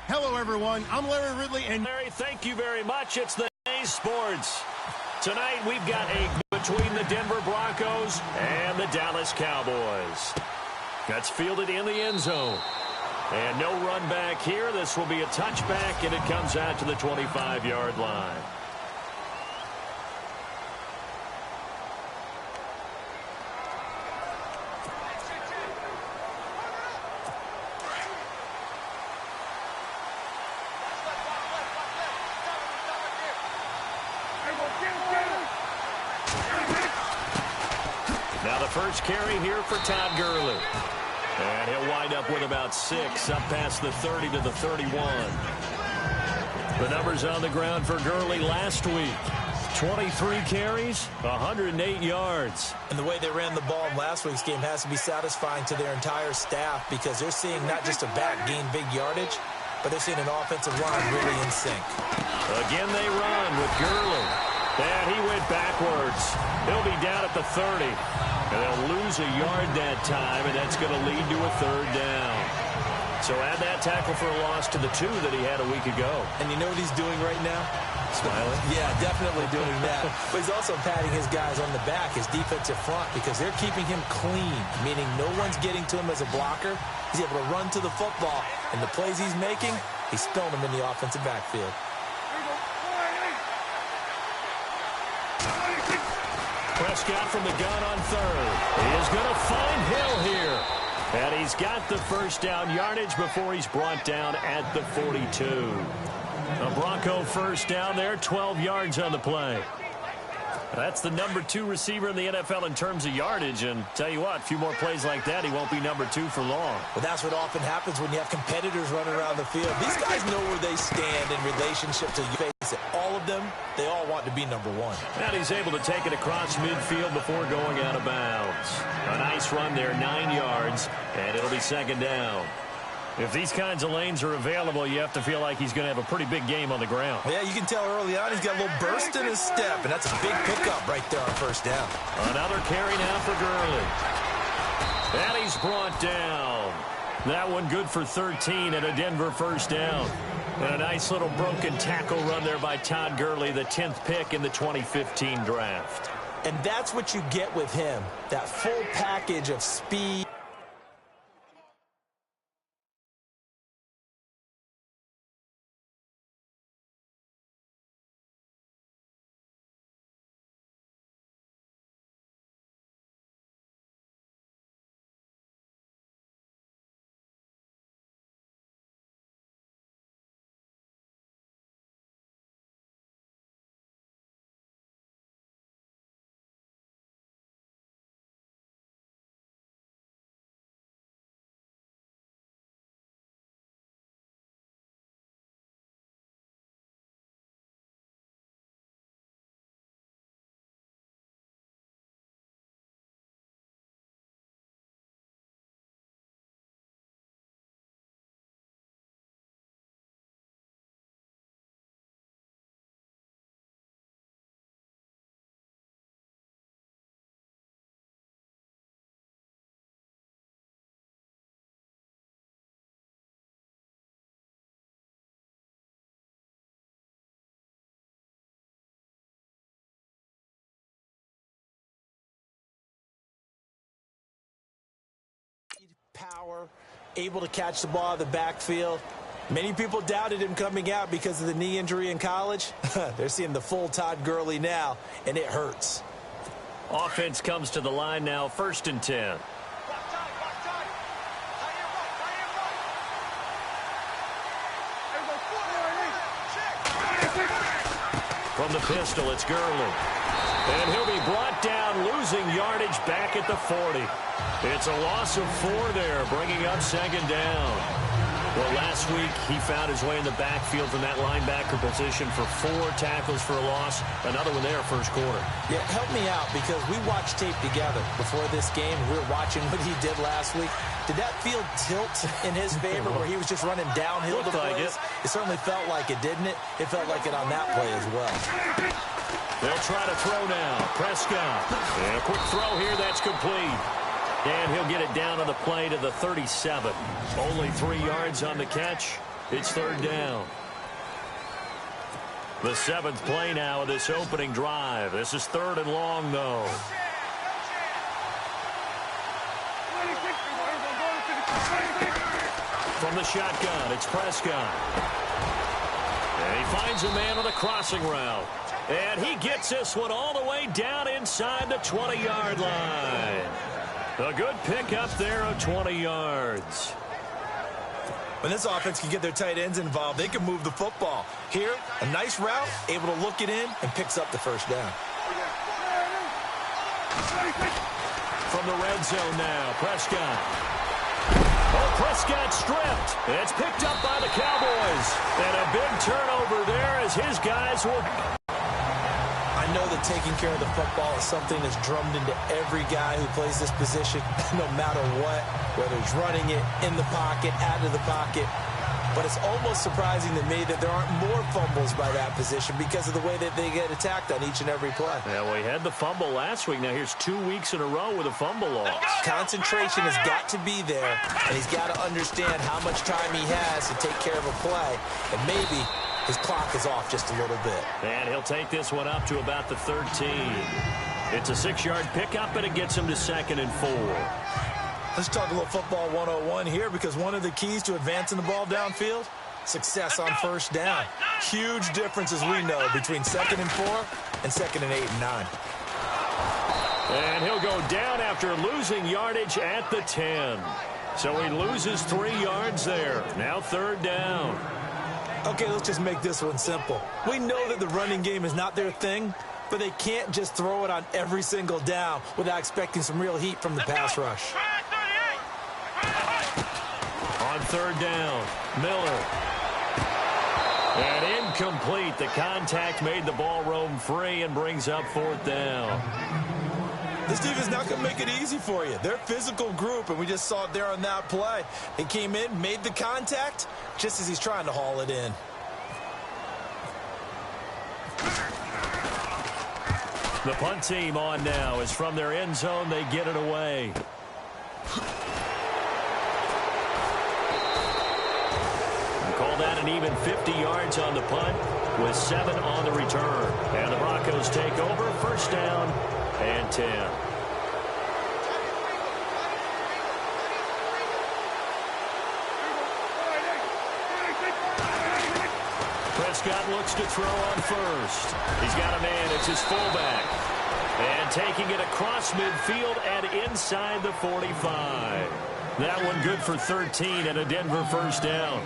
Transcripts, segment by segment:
Hello, everyone. I'm Larry Ridley, and Larry, thank you very much. It's the A's Sports. Tonight, we've got a between the Denver Broncos and the Dallas Cowboys. That's fielded in the end zone. And no run back here. This will be a touchback, and it comes out to the 25-yard line. Now the first carry here for Todd Gurley. And he'll wind up with about 6, up past the 30 to the 31. The numbers on the ground for Gurley last week. 23 carries, 108 yards. And the way they ran the ball in last week's game has to be satisfying to their entire staff because they're seeing not just a back gain big yardage, but they're seeing an offensive line really in sync. Again they run with Gurley. And he went backwards. He'll be down at the 30. And they'll lose a yard that time, and that's going to lead to a 3rd down. So add that tackle for a loss to the 2 that he had a week ago. And you know what he's doing right now? Smiling? Yeah, definitely doing that. But he's also patting his guys on the back, his defensive front, because they're keeping him clean, meaning no one's getting to him as a blocker. He's able to run to the football. And the plays he's making, he's spilling them in the offensive backfield. Prescott from the gun on 3rd. He is going to find Hill here. And he's got the first down yardage before he's brought down at the 42. A Bronco first down there, 12 yards on the play. That's the number 2 receiver in the NFL in terms of yardage. And tell you what, a few more plays like that, he won't be number 2 for long. Well, that's what often happens when you have competitors running around the field. These guys know where they stand in relationship to you. Face it, all of them, they all want to be number 1. And he's able to take it across midfield before going out of bounds. A nice run there, 9 yards, and it'll be 2nd down. If these kinds of lanes are available, you have to feel like he's going to have a pretty big game on the ground. Yeah, you can tell early on he's got a little burst in his step, and that's a big pickup right there on 1st down. Another carry now for Gurley. And he's brought down. That one good for 13 and a Denver 1st down. And a nice little broken tackle run there by Todd Gurley, the 10th pick in the 2015 draft. And that's what you get with him, that full package of speed. Power, able to catch the ball out of the backfield. Many people doubted him coming out because of the knee injury in college. They're seeing the full Todd Gurley now, and it hurts. Offense comes to the line now, 1st and 10. From the pistol, it's Gurley. And he'll be brought down, losing yardage back at the 40. It's a loss of 4 there, bringing up 2nd down. Well, last week, he found his way in the backfield from that linebacker position for 4 tackles for a loss. Another one there, 1st quarter. Yeah, help me out, because we watched tape together before this game. We were watching what he did last week. Did that field tilt in his favor where he was just running downhill to plays? It certainly felt like it, didn't it? It felt like it on that play as well. They'll try to throw now. Prescott. And a quick throw here. That's complete. And he'll get it down on the play to the 37. Only 3 yards on the catch. It's third down. The 7th play now of this opening drive. This is 3rd and long, though. From the shotgun, it's Prescott. And he finds a man on the crossing route. And he gets this one all the way down inside the 20-yard line. A good pickup there of 20 yards. When this offense can get their tight ends involved, they can move the football. Here, a nice route, able to look it in, and picks up the first down. From the red zone now, Prescott. Oh, Prescott stripped. It's picked up by the Cowboys. And a big turnover there as his guys will... I know that taking care of the football is something that's drummed into every guy who plays this position, no matter what, whether he's running it, in the pocket, out of the pocket. But it's almost surprising to me that there aren't more fumbles by that position because of the way that they get attacked on each and every play. Yeah, well, he had the fumble last week. Now here's 2 weeks in a row with a fumble loss. Concentration has got to be there, and he's got to understand how much time he has to take care of a play, and maybe his clock is off just a little bit. And he'll take this one up to about the 13. It's a 6-yard pickup, and it gets him to 2nd and 4. Let's talk a little football 101 here, because one of the keys to advancing the ball downfield, success on first down. Huge difference, as we know, between 2nd and 4 and 2nd and 8 and 9. And he'll go down after losing yardage at the 10. So he loses 3 yards there. Now 3rd down. Okay, let's just make this one simple. We know that the running game is not their thing, but they can't just throw it on every single down without expecting some real heat from the pass rush. On 3rd down, Miller. And incomplete. The contact made the ball roam free and brings up 4th down. This defense not going to make it easy for you. They're a physical group, and we just saw it there on that play. He came in, made the contact, just as he's trying to haul it in. The punt team on now is from their end zone. They get it away. We call that an even 50 yards on the punt with 7 on the return. And the Broncos take over, 1st down and 10. Prescott looks to throw on first. He's got a man. It's his fullback. And taking it across midfield and inside the 45. That one good for 13 and a Denver 1st down.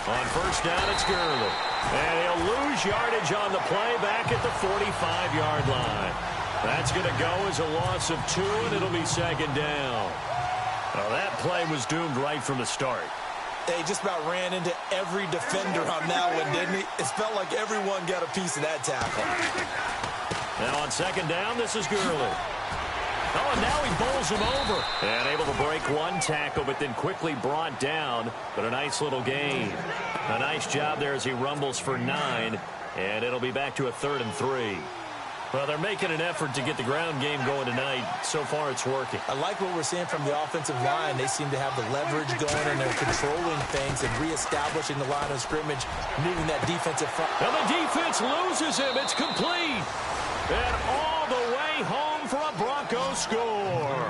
On 1st down, it's Gurley. And he'll lose yardage on the play back at the 45-yard line. That's going to go as a loss of 2, and it'll be 2nd down. Well, that play was doomed right from the start. They just about ran into every defender on that one, didn't he? It felt like everyone got a piece of that tackle. Now on 2nd down, this is Gurley. Oh, and now he bowls him over. And able to break 1 tackle, but then quickly brought down. But a nice little gain. A nice job there as he rumbles for 9. And it'll be back to a 3rd and 3. Well, they're making an effort to get the ground game going tonight. So far, it's working. I like what we're seeing from the offensive line. They seem to have the leverage going, and they're controlling things and reestablishing the line of scrimmage, moving that defensive front. And the defense loses him. It's complete. And all the way home for a Broncos score.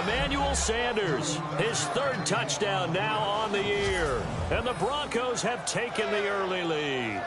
Emmanuel Sanders, his 3rd touchdown now on the year. And the Broncos have taken the early lead.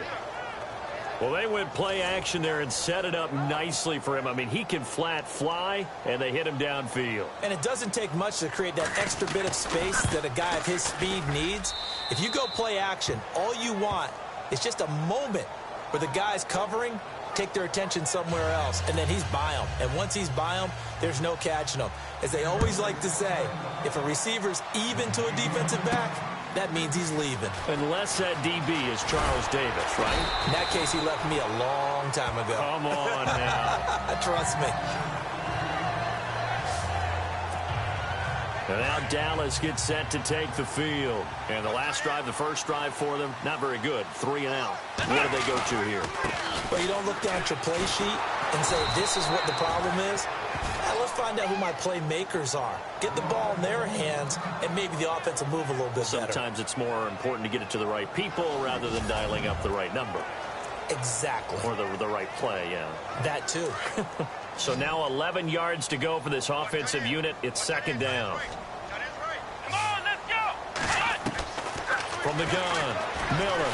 Well, they went play action there and set it up nicely for him. I mean, he can flat fly, and they hit him downfield. And it doesn't take much to create that extra bit of space that a guy of his speed needs. If you go play action, all you want is just a moment where the guy's covering, take their attention somewhere else, and then he's by him. And once he's by him, there's no catching him. As they always like to say, if a receiver's even to a defensive back, that means he's leaving. Unless that DB is Charles Davis, right? In that case, he left me a long time ago. Come on now. Trust me. And now Dallas gets set to take the field. And the last drive, the first drive for them, not very good. 3 and out. What do they go to here? Well, you don't look down at your play sheet. and say, this is what the problem is? Let's find out who my playmakers are. Get the ball in their hands, and maybe the offense will move a little bit better. Sometimes it's more important to get it to the right people rather than dialing up the right number. Exactly. Or the right play, yeah. That too. So now 11 yards to go for this offensive unit. It's second down. Come on, let's go. From the gun, Miller.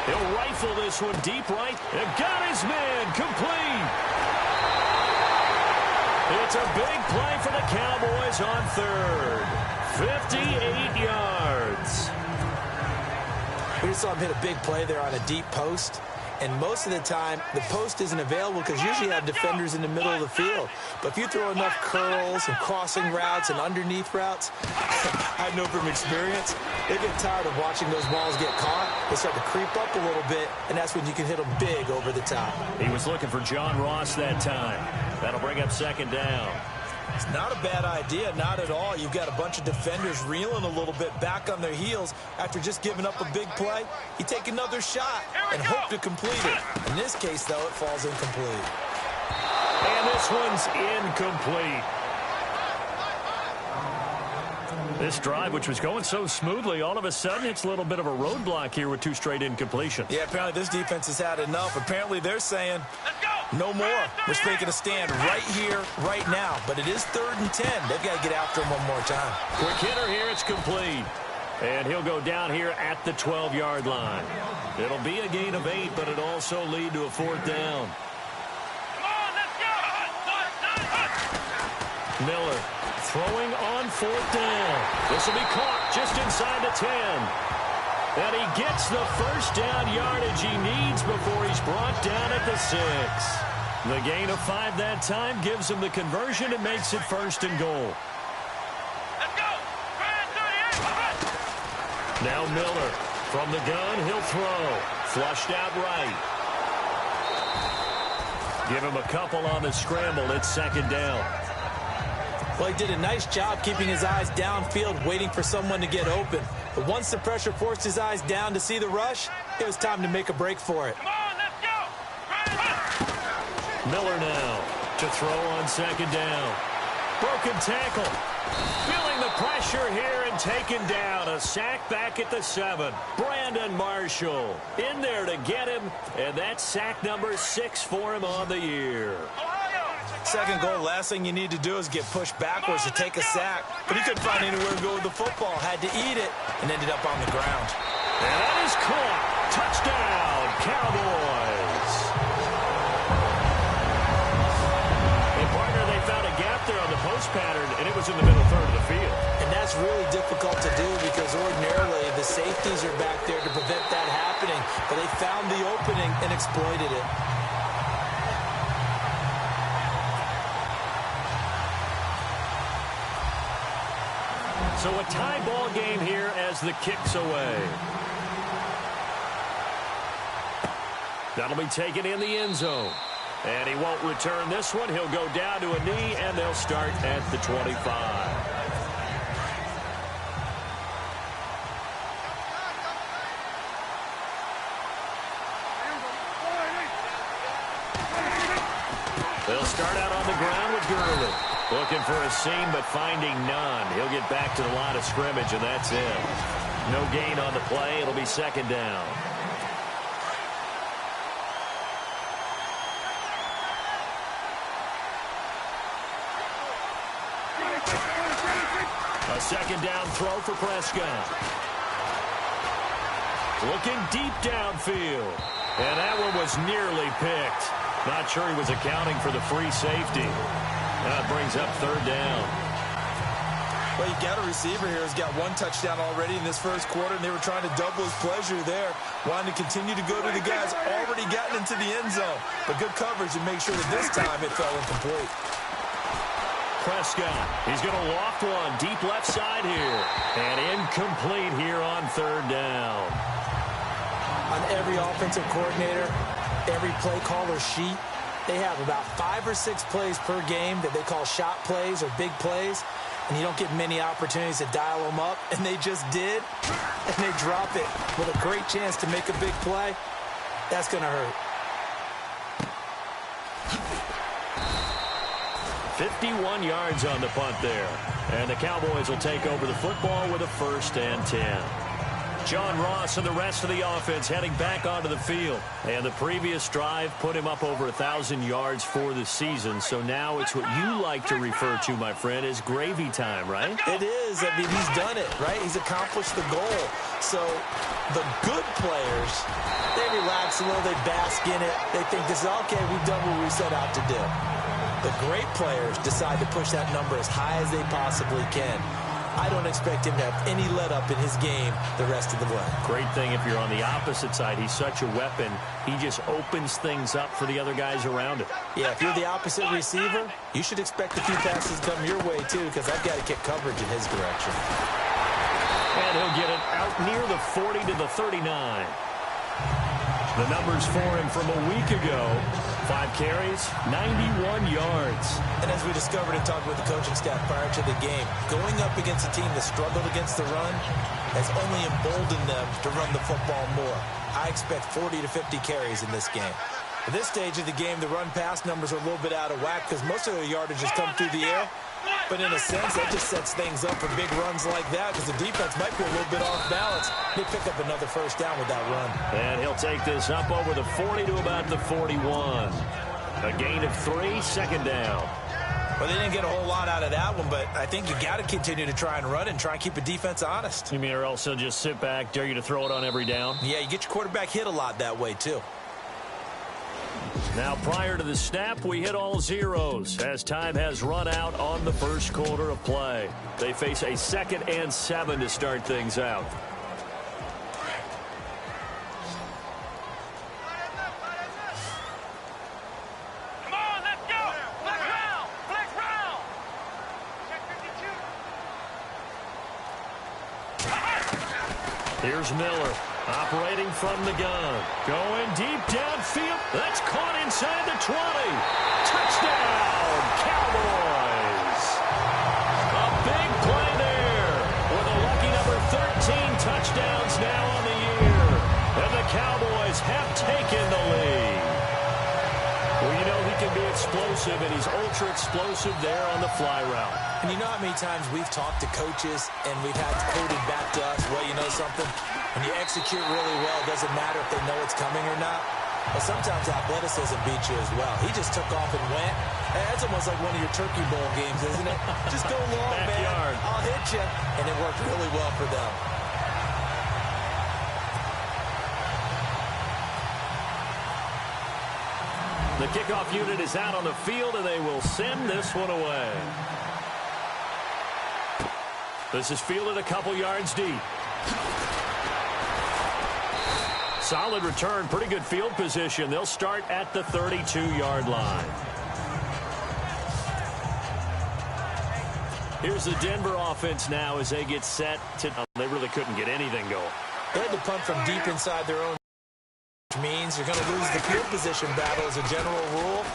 He'll rifle this one deep right. And got his man complete. It's a big play for the Cowboys on third. 58 yards. We just saw him hit a big play there on a deep post. And most of the time, the post isn't available because usually you have defenders in the middle of the field. But if you throw enough curls and crossing routes and underneath routes, I know from experience, they get tired of watching those balls get caught. They start to creep up a little bit, and that's when you can hit them big over the top. He was looking for John Ross that time. That'll bring up second down. It's not a bad idea, not at all. You've got a bunch of defenders reeling a little bit back on their heels after just giving up a big play. You take another shot and hope to complete it. In this case, though, it falls incomplete. And this one's incomplete. This drive, which was going so smoothly, all of a sudden it's a little bit of a roadblock here with two straight incompletions. Yeah, apparently this defense has had enough. Apparently they're saying no more. We're taking a stand right here, right now. But it is 3rd and 10. They've got to get after him one more time. Quick hitter here, it's complete. And he'll go down here at the 12-yard line. It'll be a gain of 8, but it'll also lead to a 4th down. Come on, let's go. Miller throwing on 4th down. This will be caught just inside the 10. And he gets the first down yardage he needs before he's brought down at the 6. The gain of 5 that time gives him the conversion and makes it 1st and goal. Let's go. Now Miller from the gun, he'll throw. Flushed out right. Give him a couple on the scramble. It's 2nd down. Well, he did a nice job keeping his eyes downfield, waiting for someone to get open. But once the pressure forced his eyes down to see the rush, it was time to make a break for it. Come on, let's go. Miller now to throw on 2nd down. Broken tackle. Feeling the pressure here and taken down. A sack back at the 7. Brandon Marshall in there to get him. And that's sack number 6 for him on the year. 2nd goal, last thing you need to do is get pushed backwards to take a sack. But he couldn't find anywhere to go with the football. Had to eat it and ended up on the ground. And that is caught. Touchdown, Cowboys. And partner, they found a gap there on the post pattern, and it was in the middle third of the field. And that's really difficult to do because ordinarily the safeties are back there to prevent that happening. But they found the opening and exploited it. So a tie ball game here as the kick's away. That'll be taken in the end zone. And he won't return this one. He'll go down to a knee, and they'll start at the 25. They'll start out on the ground with Gurley. Looking for a seam, but finding none. He'll get back to the line of scrimmage, and that's it. No gain on the play. It'll be 2nd down. A 2nd down throw for Prescott. Looking deep downfield. And that one was nearly picked. Not sure he was accounting for the free safety. That brings up 3rd down. Well, you got a receiver here who's got 1 touchdown already in this 1st quarter, and they were trying to double his pleasure there, wanting to continue to go to the guys already gotten into the end zone. But good coverage to make sure that this time it fell incomplete. Prescott, he's going to loft one deep left side here. And incomplete here on 3rd down. On every offensive coordinator, every play caller sheet, they have about 5 or 6 plays per game that they call shot plays or big plays, and you don't get many opportunities to dial them up, and they just did, and they drop it with a great chance to make a big play. That's going to hurt. 51 yards on the punt there. And the Cowboys will take over the football with a 1st and 10. John Ross and the rest of the offense heading back onto the field. And the previous drive put him up over 1,000 yards for the season. So now it's what you like to refer to, my friend, as gravy time, right? It is. I mean, he's done it, right? He's accomplished the goal. So the good players, they relax a little. They bask in it. They think this is, okay, we've done what we set out to do. The great players decide to push that number as high as they possibly can. I don't expect him to have any let-up in his game the rest of the way. Great thing if you're on the opposite side. He's such a weapon. He just opens things up for the other guys around him. Yeah, if you're the opposite receiver, you should expect a few passes come your way, too, because I've got to kick coverage in his direction. And he'll get it out near the 40 to the 39. The numbers for him from a week ago: 5 carries, 91 yards. And as we discovered in talking with the coaching staff prior to the game, going up against a team that struggled against the run has only emboldened them to run the football more. I expect 40 to 50 carries in this game. At this stage of the game, the run-pass numbers are a little bit out of whack because most of their yardage has come through the air. But in a sense, that just sets things up for big runs like that because the defense might be a little bit off balance. They pick up another 1st down with that run. And he'll take this up over the 40 to about the 41. A gain of 3, 2nd down. Well, they didn't get a whole lot out of that one, but I think you got to continue to try and run and try and keep the defense honest. You mean or else he'll just sit back, dare you to throw it on every down? Yeah, you get your quarterback hit a lot that way, too. Now, prior to the snap, we hit all zeros as time has run out on the 1st quarter of play. They face a 2nd and 7 to start things out. Come on, let's go. Flex round. Flex round. Check 52. Here's Miller. Operating from the gun. Going deep downfield. That's caught inside the 20. Touchdown, Cowboys. A big play there with a lucky number 13 touchdowns now on the year. And the Cowboys have taken the lead. Well, you know he can be explosive, and he's ultra-explosive there on the fly route. And you know how many times we've talked to coaches and we've had quoted back to us, well, you know something? When you execute really well, it doesn't matter if they know it's coming or not. But sometimes athleticism beats you as well. He just took off and went. That's almost like one of your Turkey Bowl games, isn't it? Just go long, Backyard. man. I'll hit you. And it worked really well for them. The kickoff unit is out on the field, and they will send this one away. This is fielded a couple yards deep. Solid return, pretty good field position. They'll start at the 32-yard line. Here's the Denver offense now as they get set to... They really couldn't get anything going. They had to punt from deep inside their own, which means you're going to lose the field position battle as a general rule.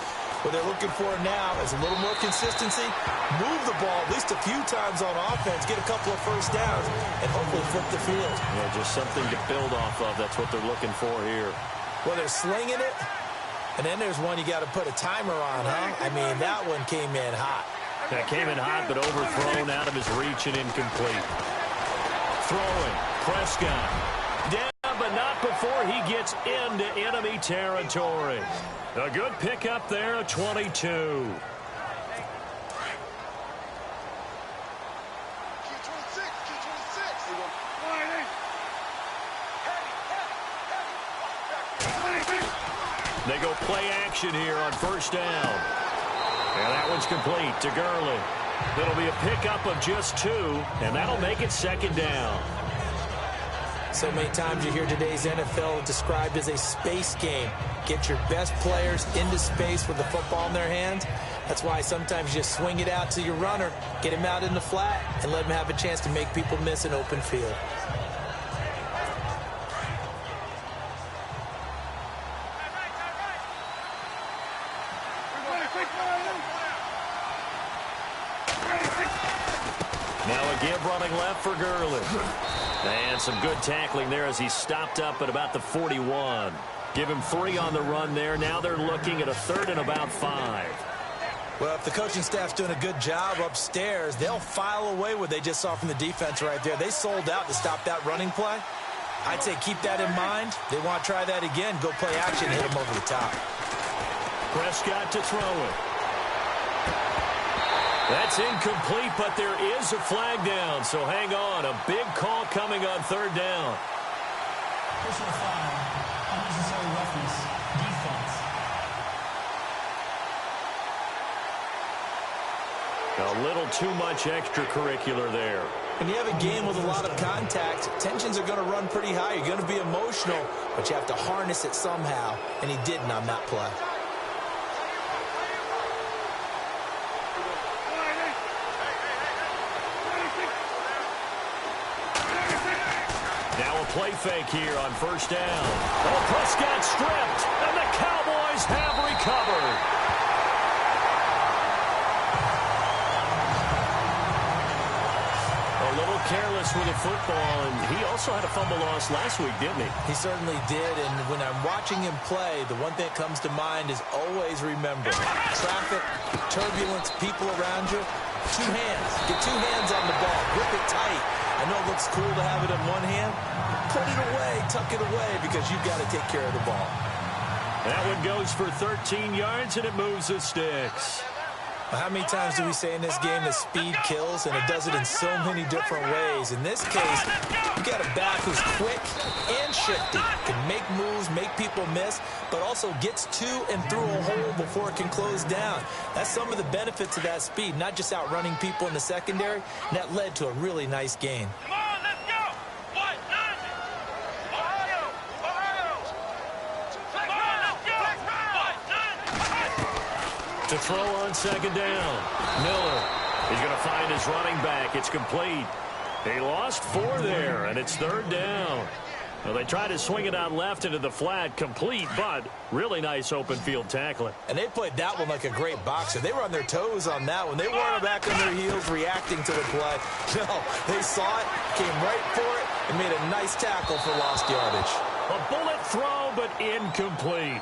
What they're looking for now is a little more consistency, move the ball at least a few times on offense, get a couple of 1st downs, and hopefully flip the field. Yeah, just something to build off of. That's what they're looking for here. Well, they're slinging it, and then there's one you got to put a timer on, huh? I mean, that one came in hot. That came in hot, but overthrown out of his reach and incomplete. Throwing, Prescott. Down, but not before he gets into enemy territory. A good pickup there, a 22. They go play action here on 1st down. And that one's complete to Gurley. It'll be a pickup of just 2, and that'll make it 2nd down. So many times you hear today's NFL described as a space game. Get your best players into space with the football in their hands. That's why sometimes you just swing it out to your runner, get him out in the flat, and let him have a chance to make people miss an open field. Now a give running left for Gurley. And some good tackling there as he stopped up at about the 41. Give him 3 on the run there. Now they're looking at a 3rd and about 5. Well, if the coaching staff's doing a good job upstairs, they'll file away what they just saw from the defense right there. They sold out to stop that running play. I'd say keep that in mind. They want to try that again. Go play action, hit them over the top. Prescott to throw it. That's incomplete, but there is a flag down, so hang on. A big call coming on third down. Personal foul, unnecessary roughness, defense. A little too much extracurricular there. When you have a game with a lot of contact, tensions are going to run pretty high. You're going to be emotional, but you have to harness it somehow, and he didn't on that play. Now a play fake here on first down. Oh, Prescott stripped, and the Cowboys have recovered. A little careless with the football, and he also had a fumble loss last week, didn't he? He certainly did, and when I'm watching him play, the one thing that comes to mind is always remember, traffic, turbulence, people around you, two hands. Get two hands on the ball. Grip it tight. I know it looks cool to have it in one hand. Put it away, tuck it away, because you've got to take care of the ball. That one goes for 13 yards, and it moves the sticks. How many times do we say in this game that speed kills, and it does it in so many different ways? In this case, you got a back who's quick and shifty, can make moves, make people miss, but also gets to and through a hole before it can close down. That's some of the benefits of that speed, not just outrunning people in the secondary, and that led to a really nice gain. Come on, let's go. What? Ohio. Ohio. Come on, let's go. To throw on second down. Miller. He's going to find his running back. It's complete. He lost 4 there, and it's third down. Well, they tried to swing it out left into the flat, complete, but really nice open field tackling. And they played that one like a great boxer. They were on their toes on that one. They weren't back on their heels reacting to the play. No, they saw it, came right for it, and made a nice tackle for lost yardage. A bullet throw, but incomplete.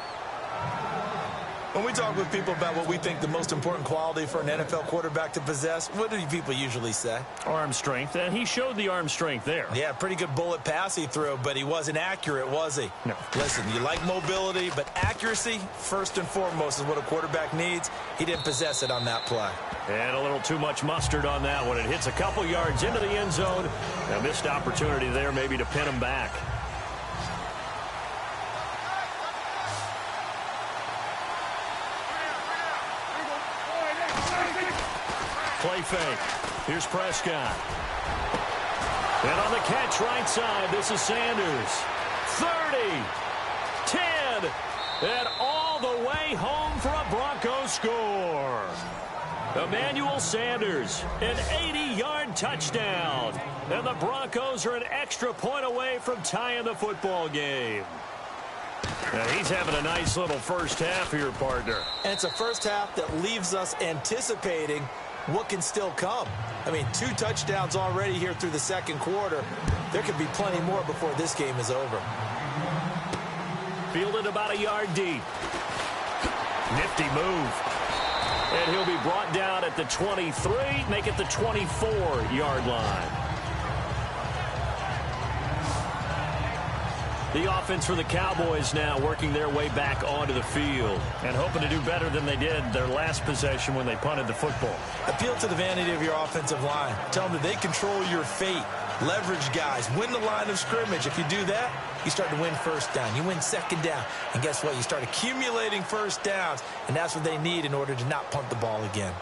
When we talk with people about what we think the most important quality for an NFL quarterback to possess, what do people usually say? Arm strength, and he showed the arm strength there. Yeah, pretty good bullet pass he threw, but he wasn't accurate, was he? No. Listen, you like mobility, but accuracy, first and foremost, is what a quarterback needs. He didn't possess it on that play. And a little too much mustard on that one. It hits a couple yards into the end zone. A missed opportunity there maybe to pin him back. Play fake. Here's Prescott. And on the catch right side, this is Sanders. 30, 10, and all the way home for a Broncos score. Emmanuel Sanders, an 80-yard touchdown. And the Broncos are an extra point away from tying the football game. Now he's having a nice little first half here, partner. And it's a first half that leaves us anticipating what can still come. I mean, 2 touchdowns already here through the second quarter. There could be plenty more before this game is over. Fielded about a yard deep. Nifty move. And he'll be brought down at the 23, make it the 24-yard line. The offense for the Cowboys now working their way back onto the field and hoping to do better than they did their last possession when they punted the football. Appeal to the vanity of your offensive line. Tell them that they control your fate. Leverage guys. Win the line of scrimmage. If you do that, you start to win first down. You win second down. And guess what? You start accumulating first downs, and that's what they need in order to not punt the ball again.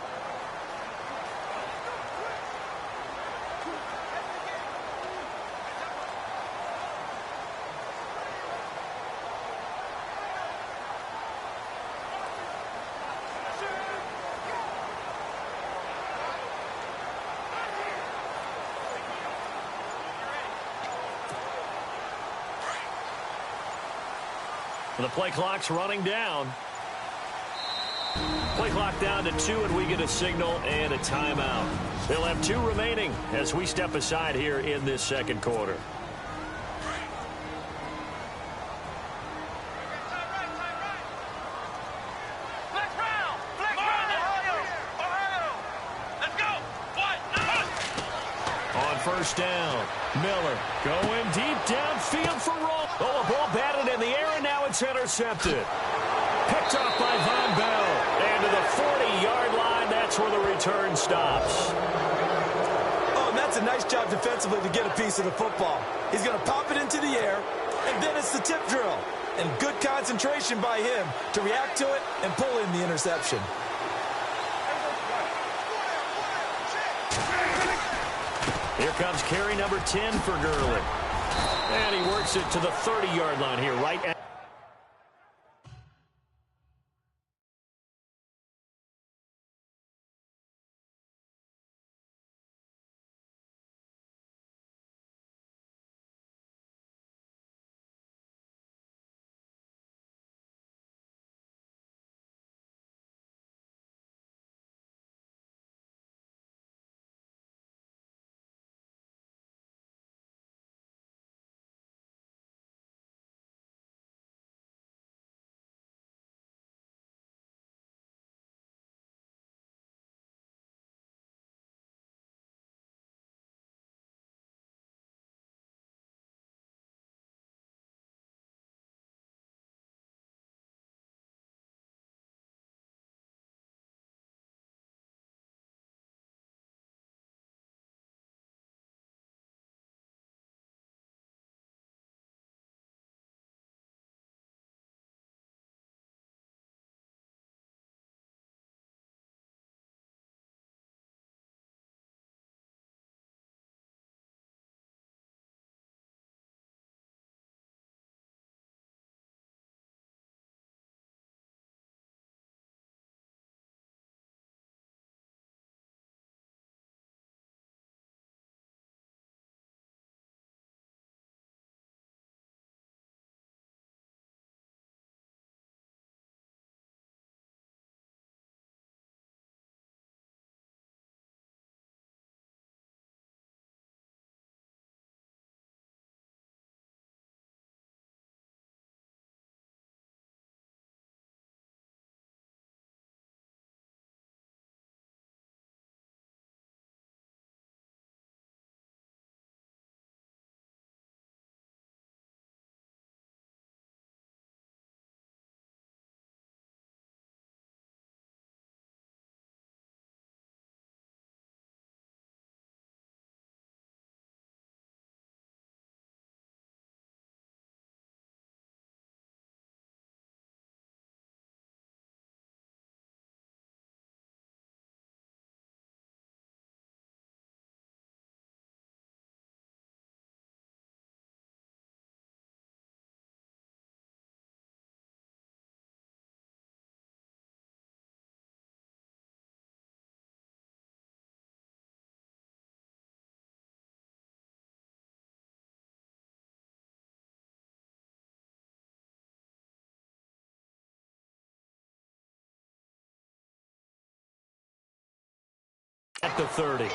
The play clock's running down. Play clock down to 2, and we get a signal and a timeout. They'll have 2 remaining as we step aside here in this second quarter. Flex round. Flex round. first down. Miller going deep downfield for Roll. Oh, a ball batted in the air, and now it's intercepted. Picked off by Von Bell. And to the 40-yard line, that's where the return stops. Oh, and that's a nice job defensively to get a piece of the football. He's going to pop it into the air, and then it's the tip drill. And good concentration by him to react to it and pull in the interception. Here comes carry number 10 for Gurley. And he works it to the 30-yard line here, right at the 30.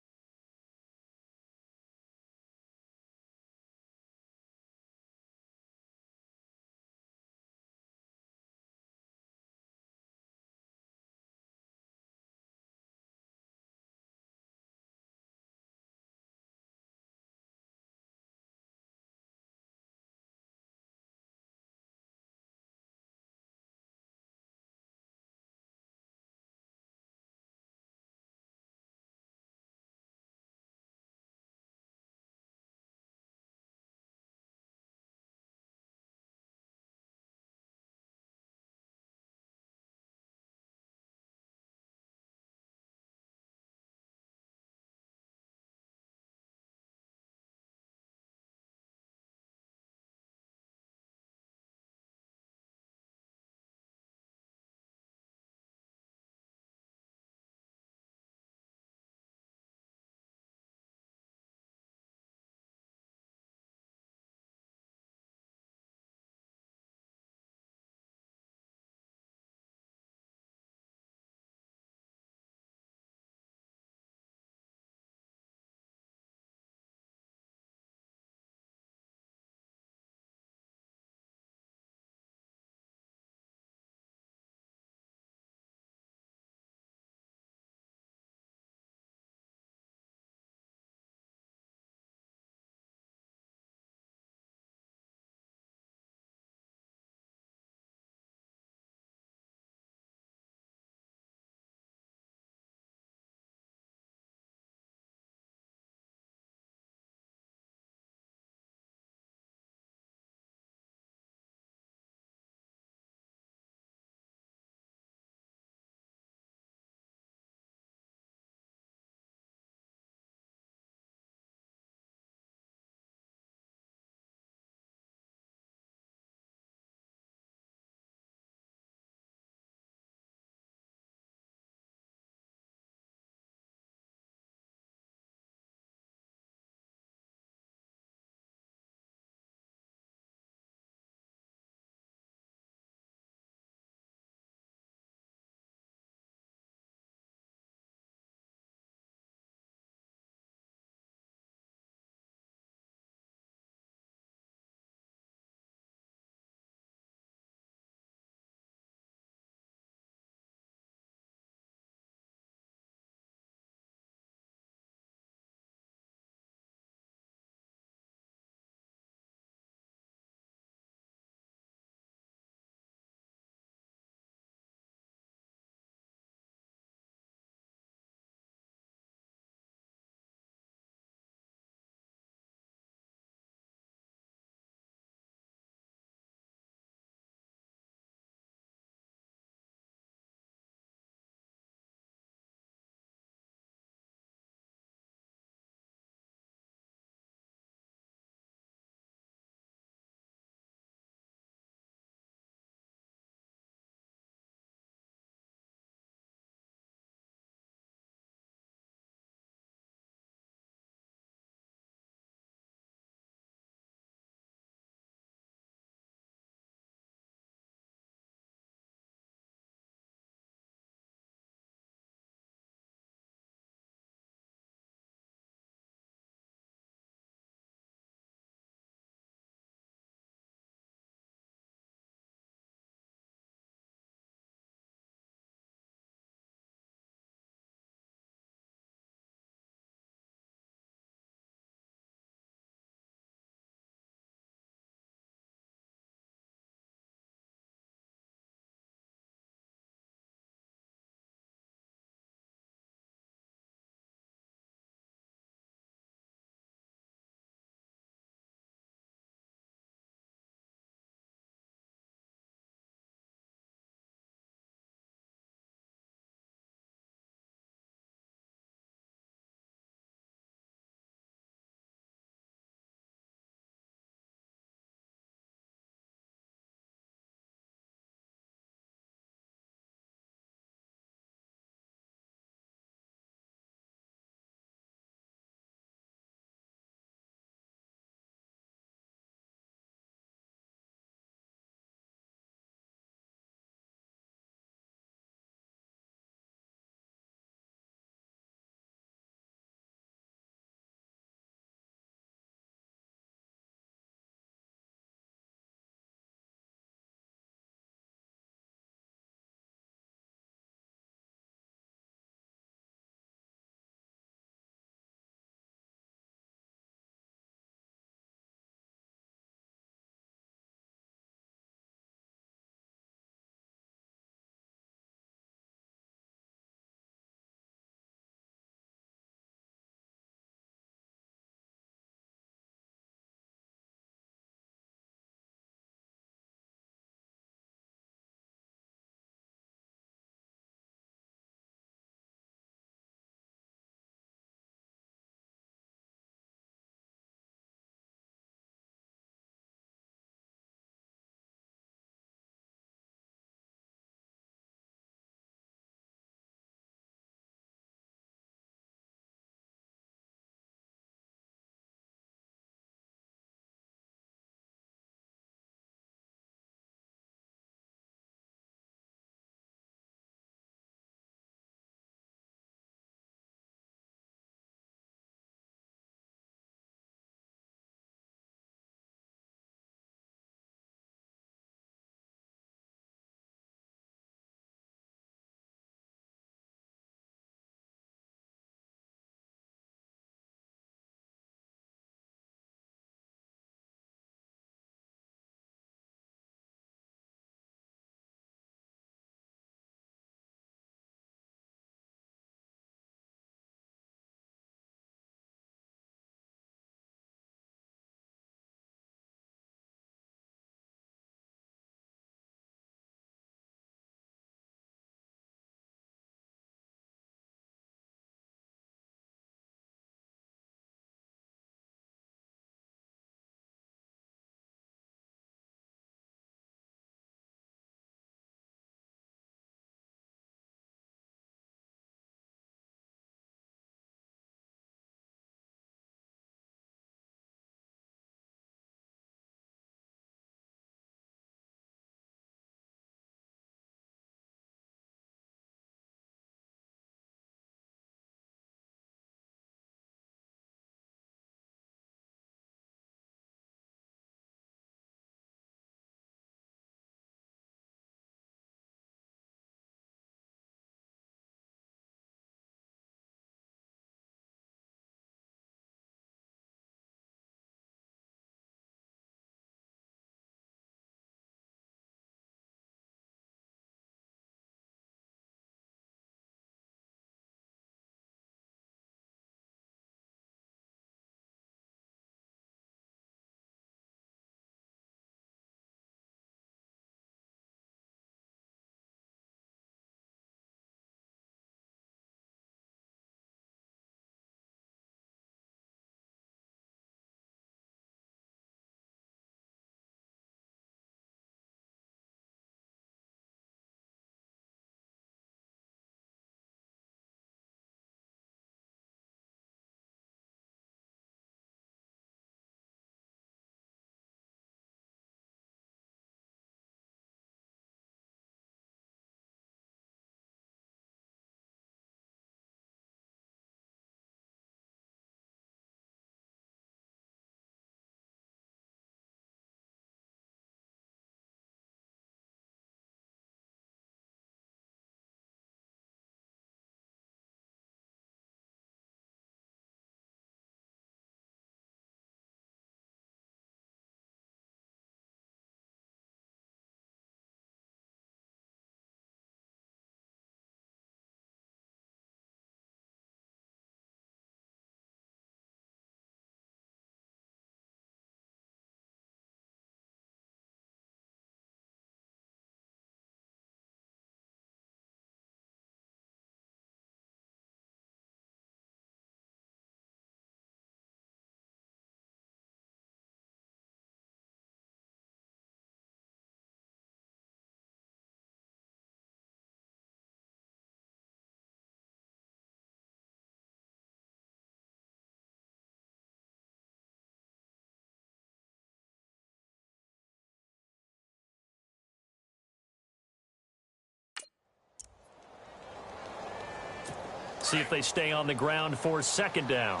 see if they stay on the ground for second down.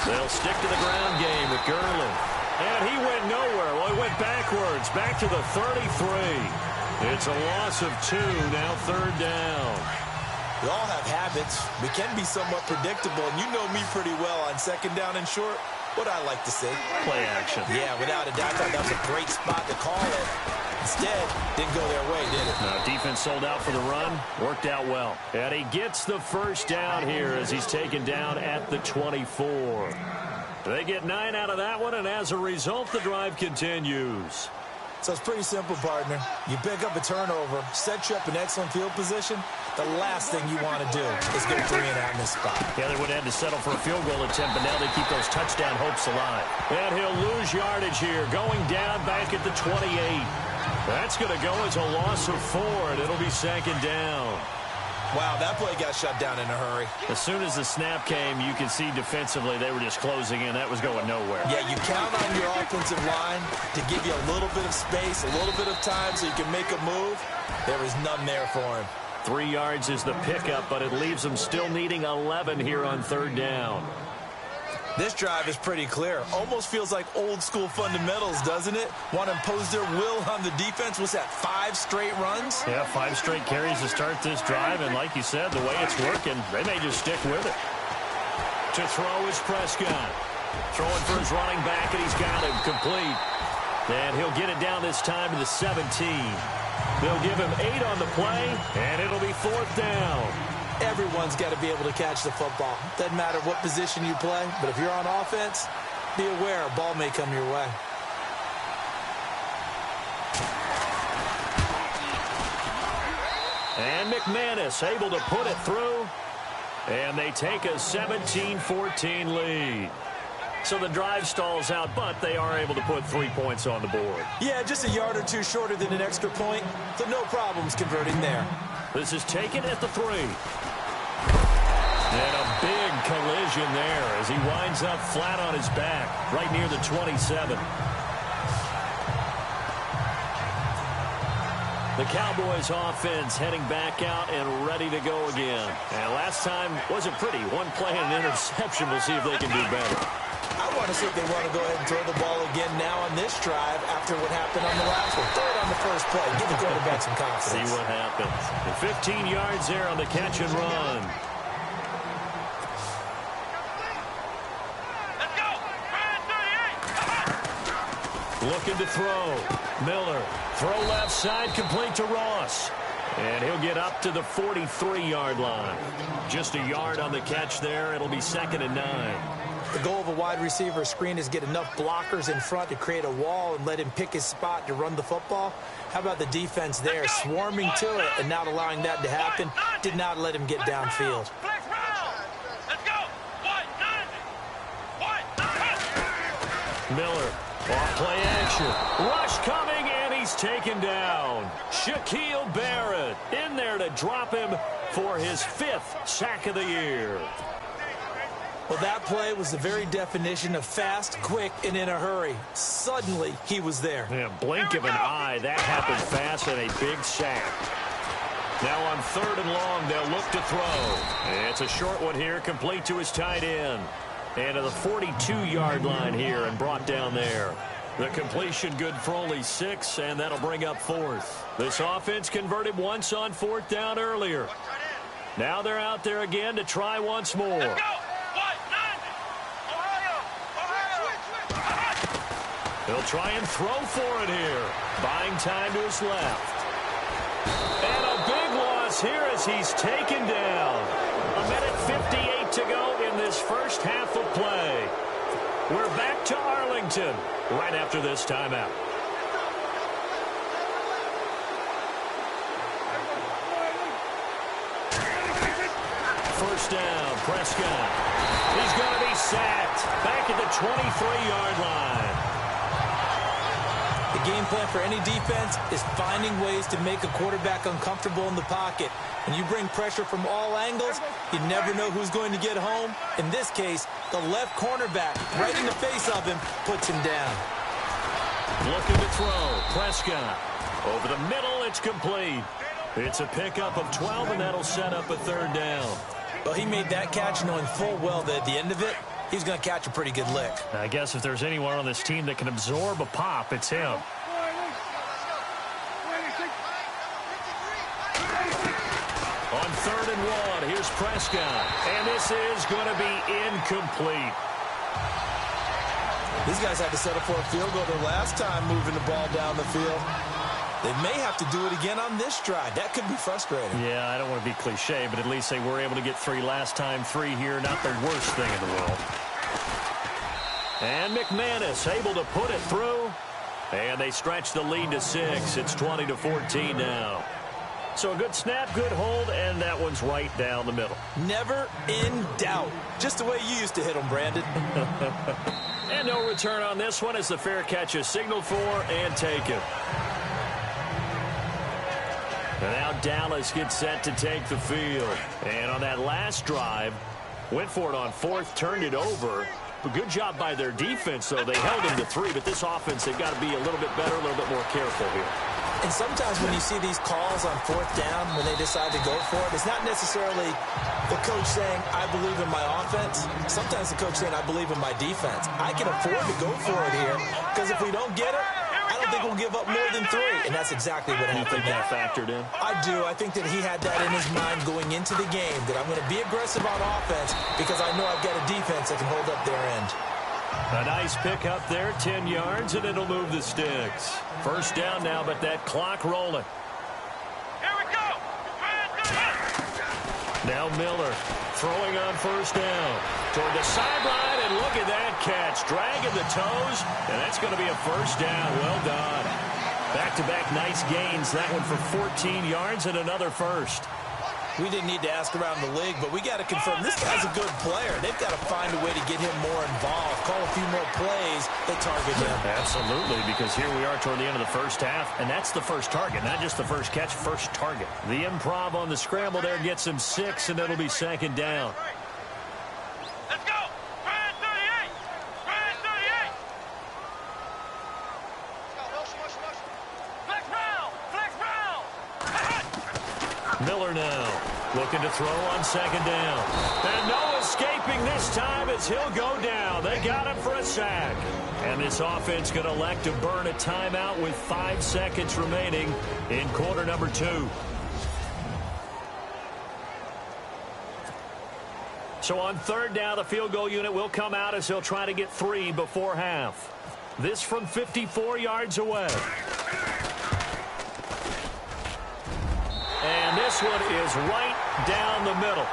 They'll stick to the ground game with Gurley. And he went nowhere. Well, he went backwards, back to the 33. It's a loss of 2, now third down. We all have habits. We can be somewhat predictable, and you know me pretty well on second down and short. What I like to say? Play action. Yeah, without a doubt, that was a great spot to call it. Instead, didn't go their way, did it? No, defense sold out for the run. Worked out well. And he gets the first down here as he's taken down at the 24. They get 9 out of that one, and as a result, the drive continues. So it's pretty simple, partner. You pick up a turnover, set you up in excellent field position. The last thing you want to do is go 3 and out in this spot. Yeah, they would have had to settle for a field goal attempt, but now they keep those touchdown hopes alive. And he'll lose yardage here, going down back at the 28. That's going to go as a loss of 4, and it'll be second down. Wow, that play got shut down in a hurry. As soon as the snap came, you could see defensively they were just closing in. That was going nowhere. Yeah, you count on your offensive line to give you a little bit of space, a little bit of time so you can make a move. There was none there for him. 3 yards is the pickup, but it leaves them still needing 11 here on third down. This drive is pretty clear. Almost feels like old-school fundamentals, doesn't it? Want to impose their will on the defense. What's that, 5 straight runs? Yeah, 5 straight carries to start this drive, and like you said, the way it's working, they may just stick with it. To throw is Prescott. Throwing for his running back, and he's got him complete. And he'll get it down this time to the 17. They'll give him 8 on the play, and it'll be 4th down. Everyone's got to be able to catch the football. Doesn't matter what position you play, but if you're on offense, be aware a ball may come your way. And McManus able to put it through, and they take a 17-14 lead. So the drive stalls out, but they are able to put 3 points on the board. Yeah, just a yard or 2 shorter than an extra point, so no problems converting there. This is taken at the 3. And a big collision there as he winds up flat on his back, right near the 27. The Cowboys offense heading back out and ready to go again. And last time wasn't pretty. 1 play and an interception. We'll see if they can do better. I want to see if they want to go ahead and throw the ball again now on this drive after what happened on the last one. Throw it on the first play. Give the quarterback some confidence. See what happens. And 15 yards there on the catch and run. Let's go. Ryan 38. Looking to throw. Miller. Throw left side, complete to Ross. And he'll get up to the 43-yard line. Just a yard on the catch there. It'll be 2nd and 9. The goal of a wide receiver screen is get enough blockers in front to create a wall and let him pick his spot to run the football. How about the defense there, swarming to it and not allowing that to happen? Did not let him get downfield. Let's go. Miller, off play action. Rush coming, and he's taken down. Shaquille Barrett in there to drop him for his 5th sack of the year. Well, that play was the very definition of fast, quick, and in a hurry. Suddenly, he was there. Yeah, blink of an eye. That happened fast and a big sack. Now on 3rd and long, they'll look to throw. It's a short one here, complete to his tight end. And to the 42-yard line here and brought down there. The completion good for only 6, and that'll bring up 4th. This offense converted once on 4th down earlier. Now they're out there again to try once more. He'll try and throw for it here. Buying time to his left. And a big loss here as he's taken down. 1:58 to go in this first half of play. We're back to Arlington right after this timeout. First down, Prescott. He's going to be sacked back at the 23-yard line. The game plan for any defense is finding ways to make a quarterback uncomfortable in the pocket. When you bring pressure from all angles, you never know who's going to get home. In this case, the left cornerback, right in the face of him, puts him down. looking to throw. Prescott. Over the middle, it's complete. It's a pickup of 12, and that'll set up a third down. Well, he made that catch knowing full well that at the end of it, he's going to catch a pretty good lick. I guess if there's anyone on this team that can absorb a pop, it's him. On 3rd and 1, here's Prescott. And this is going to be incomplete. These guys had to settle for a field goal their last time moving the ball down the field. They may have to do it again on this drive. That could be frustrating. Yeah, I don't want to be cliche, but at least they were able to get 3 last time. 3 here, not the worst thing in the world. And McManus able to put it through. And they stretch the lead to 6. It's 20-14 now. So a good snap, good hold, and that one's right down the middle. Never in doubt. Just the way you used to hit them, Brandon. And no return on this one as the fair catch is signaled for and taken. And now Dallas gets set to take the field. And on that last drive, went for it on 4th, turned it over. But good job by their defense, though. They held them to 3, but this offense, they've got to be a little bit better, a little bit more careful here. And sometimes when you see these calls on 4th down, when they decide to go for it, it's not necessarily the coach saying, I believe in my offense. Sometimes the coach saying, I believe in my defense. I can afford to go for it here, because if we don't get it, I don't think we'll give up more than 3. And that's exactly what happened. You think that factored in? I do. I think that he had that in his mind going into the game, that I'm going to be aggressive on offense because I know I've got a defense that can hold up their end. A nice pick up there, 10 yards, and it'll move the sticks. First down now, but that clock rolling. Here we go. Now Miller throwing on first down. Toward the sideline, and look at that catch. Dragging the toes, and that's going to be a first down. Well done. Back-to-back nice gains. That one for 14 yards and another first. We didn't need to ask around the league, but we got to confirm this guy's a good player. They've got to find a way to get him more involved, call a few more plays that target him. Absolutely, because here we are toward the end of the first half, and that's the first target, not just the first catch, first target. The improv on the scramble there gets him 6, and it'll be second down. Let's go. Brand 38. Brand 38. Flex round. Flex round. Miller now looking to throw on second down. And no escaping this time as he'll go down. They got him for a sack. And this offense going to elect to burn a timeout with 5 seconds remaining in quarter number 2. So on third down, the field goal unit will come out as he'll try to get 3 before half. This from 54 yards away. And this one is right down the middle.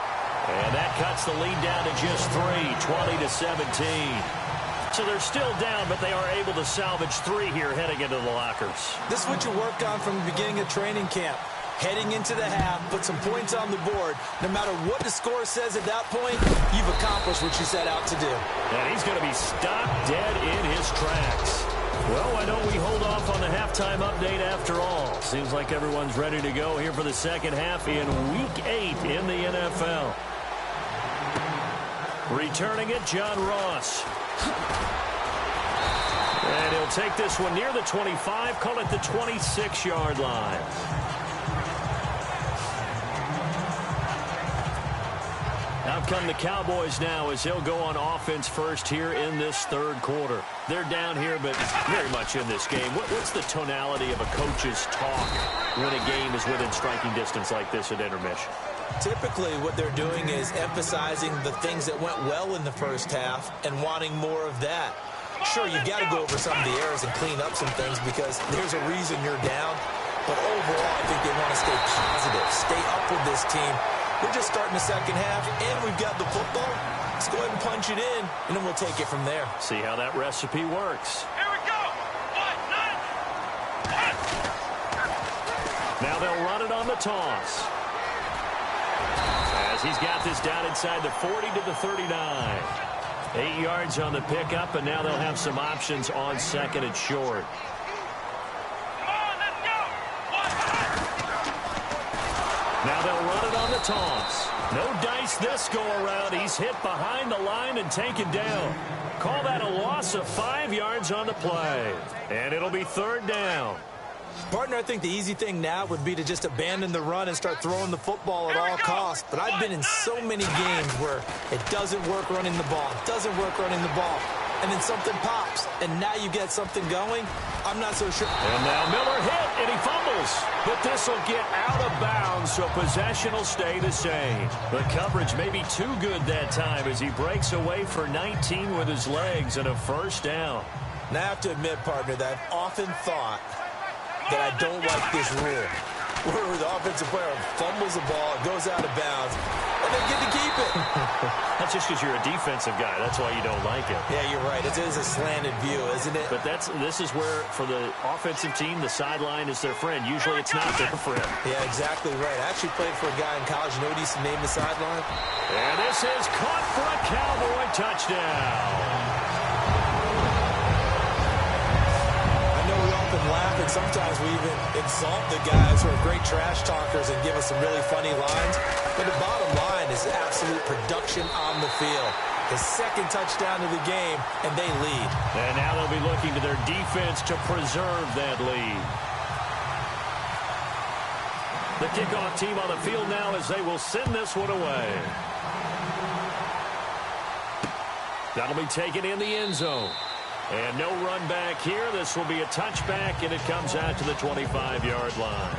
And that cuts the lead down to just 3, 20-17. So they're still down, but they are able to salvage 3 here heading into the lockers. This is what you worked on from the beginning of training camp. Heading into the half, put some points on the board. No matter what the score says at that point, you've accomplished what you set out to do. And he's going to be stopped dead in his tracks. Well, why don't we hold off on the halftime update after all? Seems like everyone's ready to go here for the second half in Week 8 in the NFL. Returning it, John Ross. And he'll take this one near the 25, call it the 26-yard line. Out come the Cowboys now as he'll go on offense first here in this third quarter. They're down here, but very much in this game. What's the tonality of a coach's talk when a game is within striking distance like this at intermission? Typically, what they're doing is emphasizing the things that went well in the first half and wanting more of that. Sure, you've got to go over some of the errors and clean up some things because there's a reason you're down. But overall, I think they want to stay positive, stay up with this team. We're just starting the second half, and we've got the football. Let's go ahead and punch it in, and then we'll take it from there. See how that recipe works. Here we go. 1, 9. Now they'll run it on the toss. As he's got this down inside the 40 to the 39. 8 yards on the pickup, and now they'll have some options on second and short. Come on, let's go. 1, 9. Now they'll run it on the toss. No dice this go-around. He's hit behind the line and taken down. Call that a loss of 5 yards on the play. And it'll be 3rd down. Partner, I think the easy thing now would be to just abandon the run and start throwing the football at all costs. But I've been in so many games where it doesn't work running the ball. It doesn't work running the ball. And then something pops, and now you get something going. I'm not so sure. And now Miller hit, and he fumbles. But this will get out of bounds, so possession will stay the same. The coverage may be too good that time as he breaks away for 19 with his legs and a 1st down. Now, I have to admit, partner, that I've often thought that I don't like this rule, where the offensive player fumbles the ball, it goes out of bounds, and they get to keep it. That's just because you're a defensive guy. That's why you don't like it. Yeah, you're right. It is a slanted view, isn't it? But this is where, for the offensive team, the sideline is their friend. Usually it's not their friend. Yeah, exactly right. I actually played for a guy in college. You know what he used to name the sideline? And this is caught for a Cowboy touchdown. Laugh, and sometimes we even insult the guys who are great trash talkers and give us some really funny lines. But the bottom line is absolute production on the field. His 2nd touchdown of the game, and they lead. And now they'll be looking to their defense to preserve that lead. The kickoff team on the field now as they will send this one away. That'll be taken in the end zone. And no run back here. This will be a touchback, and it comes out to the 25-yard line.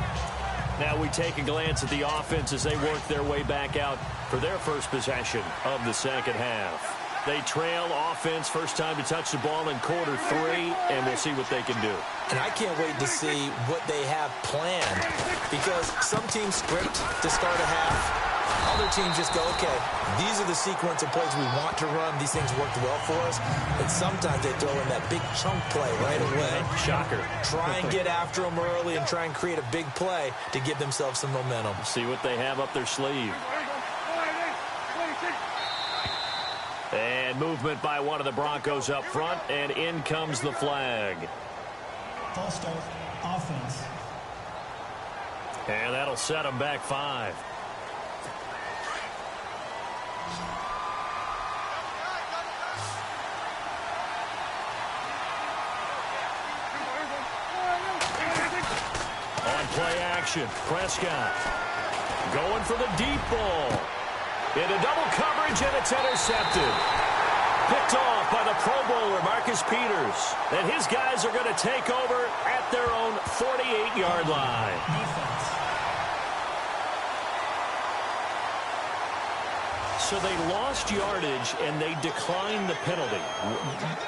Now we take a glance at the offense as they work their way back out for their first possession of the 2nd half. They trail offense, first time to touch the ball in quarter 3, and we'll see what they can do. And I can't wait to see what they have planned, because some teams script to start a half. Other teams just go, okay, these are the sequence of plays we want to run. These things worked well for us. And sometimes they throw in that big chunk play right away. Shocker. Try and get after them early and try and create a big play to give themselves some momentum. See what they have up their sleeve. And movement by one of the Broncos up front, and in comes the flag. False start, offense. And that'll set them back 5. Play action. Prescott going for the deep ball. Into double coverage, and it's intercepted. Picked off by the Pro Bowler, Marcus Peters. And his guys are going to take over at their own 48-yard line. Defense. So they lost yardage, and they declined the penalty.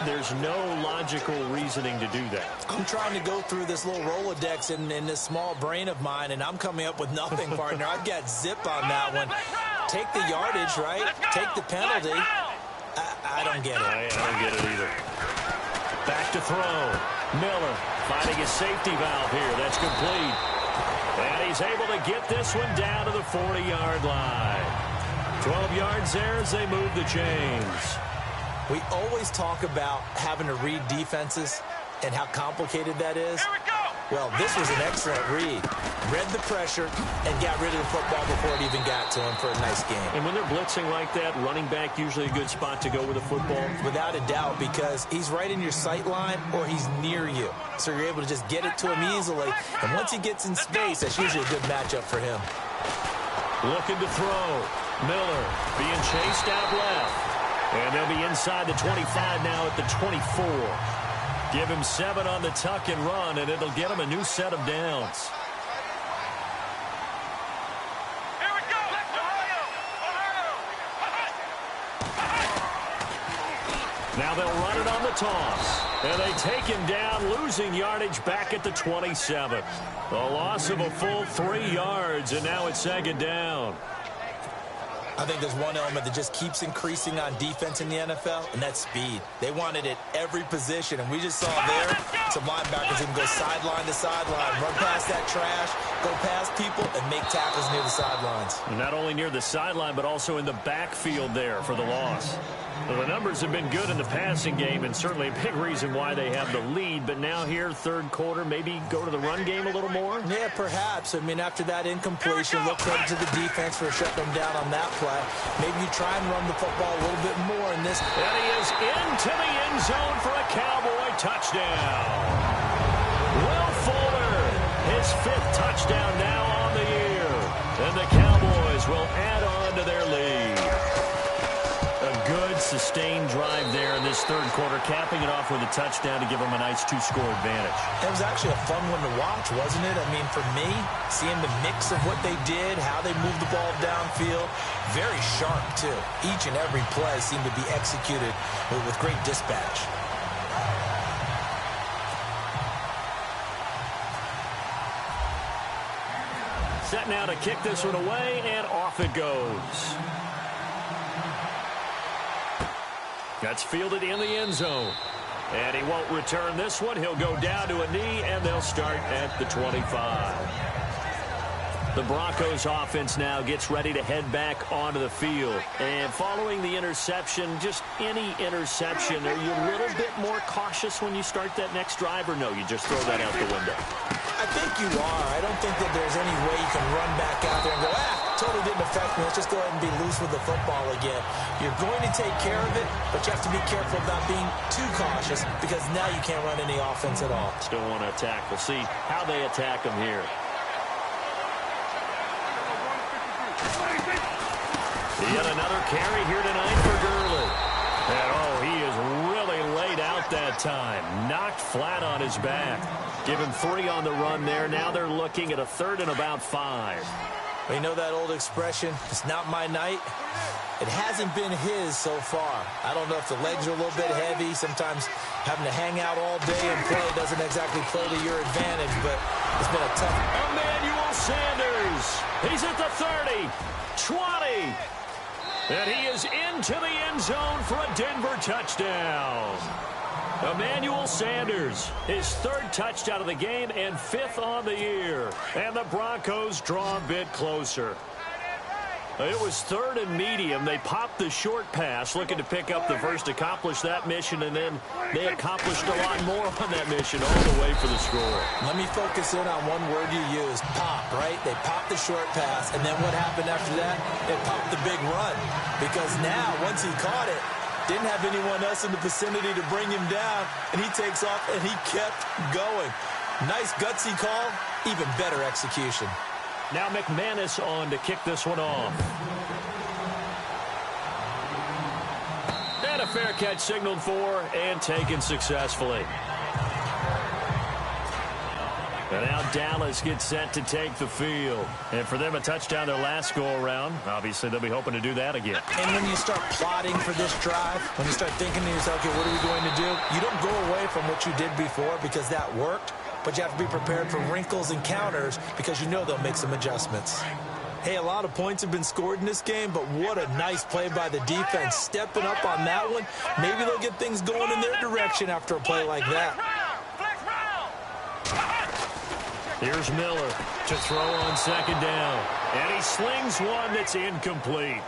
There's no logical reasoning to do that. I'm trying to go through this little Rolodex in this small brain of mine, and I'm coming up with nothing, partner. I've got zip on that one. Take the yardage, right? Take the penalty. I don't get it. I don't get it either. Back to throw. Miller finding a safety valve here. That's complete. And he's able to get this one down to the 40-yard line. 12 yards there as they move the chains. We always talk about having to read defenses and how complicated that is. Well, this was an excellent read. Read the pressure and got rid of the football before it even got to him for a nice game. And when they're blitzing like that, running back usually a good spot to go with a football? Without a doubt, because he's right in your sight line or he's near you. So you're able to just get it to him easily. And once he gets in space, that's usually a good matchup for him. Looking to throw. Miller being chased out left. And they'll be inside the 25 now at the 24. Give him 7 on the tuck and run, and it'll get him a new set of downs. Here we go. Now they'll run it on the toss. And they take him down, losing yardage back at the 27. A loss of a full 3 yards, and now it's 2nd down. I think there's one element that just keeps increasing on defense in the NFL, and that's speed. They want it at every position, and we just saw there some linebackers who can go sideline to sideline, run past that trash, go past people, and make tackles near the sidelines. Not only near the sideline, but also in the backfield there for the loss. Well, the numbers have been good in the passing game, and certainly a big reason why they have the lead. But now here, third quarter, maybe go to the run game a little more? Yeah, perhaps. I mean, after that incompletion, look credit to the defense for shutting them down on that play. Maybe you try and run the football a little bit more in this. And he is into the end zone for a Cowboy touchdown. Will Fuller, his 5th touchdown now on the year. And the Cowboys will add on to their lead. A good, sustained drive there in this third quarter, capping it off with a touchdown to give them a nice 2-score advantage. It was actually a fun one to watch, wasn't it? I mean, for me, seeing the mix of what they did, how they moved the ball downfield, very sharp, too. Each and every play seemed to be executed with great dispatch. Set now to kick this one away, and off it goes. That's fielded in the end zone. And he won't return this one. He'll go down to a knee, and they'll start at the 25. The Broncos offense now gets ready to head back onto the field. And following the interception, just any interception, are you a little bit more cautious when you start that next drive, or no, you just throw that out the window? I think you are. I don't think that there's any way you can run back out there and go, totally didn't affect me. Let's just go ahead and be loose with the football again. You're going to take care of it, but you have to be careful about being too cautious because now you can't run any offense at all. Still want to attack. We'll see how they attack them here. Yet another carry here tonight for Gurley. And, he is really laid out that time. Knocked flat on his back. Give him 3 on the run there. Now they're looking at a 3rd and about 5. We know that old expression, it's not my night. It hasn't been his so far. I don't know if the legs are a little bit heavy. Sometimes having to hang out all day and play doesn't exactly play to your advantage, but it's been a tough. Emmanuel Sanders. He's at the 30, 20. And he is into the end zone for a Denver touchdown. Emmanuel Sanders, his 3rd touchdown of the game and 5th on the year. And the Broncos draw a bit closer. It was 3rd and medium. They popped the short pass, looking to pick up the first, accomplish that mission, and then they accomplished a lot more on that mission all the way for the score. Let me focus in on one word you used, pop, right? They popped the short pass, and then what happened after that? They popped the big run. Because now, once he caught it, didn't have anyone else in the vicinity to bring him down, and he takes off, and he kept going. Nice gutsy call, even better execution. Now McManus on to kick this one off. And a fair catch signaled for and taken successfully. And now Dallas gets set to take the field. And for them, a touchdown their last go-around. Obviously, they'll be hoping to do that again. And when you start plotting for this drive, when you start thinking to yourself, okay, what are we going to do? You don't go away from what you did before because that worked. But you have to be prepared for wrinkles and counters because you know they'll make some adjustments. Hey, a lot of points have been scored in this game, but what a nice play by the defense. Stepping up on that one. Maybe they'll get things going in their direction after a play like that. Here's Miller to throw on 2nd down. And he slings one that's incomplete.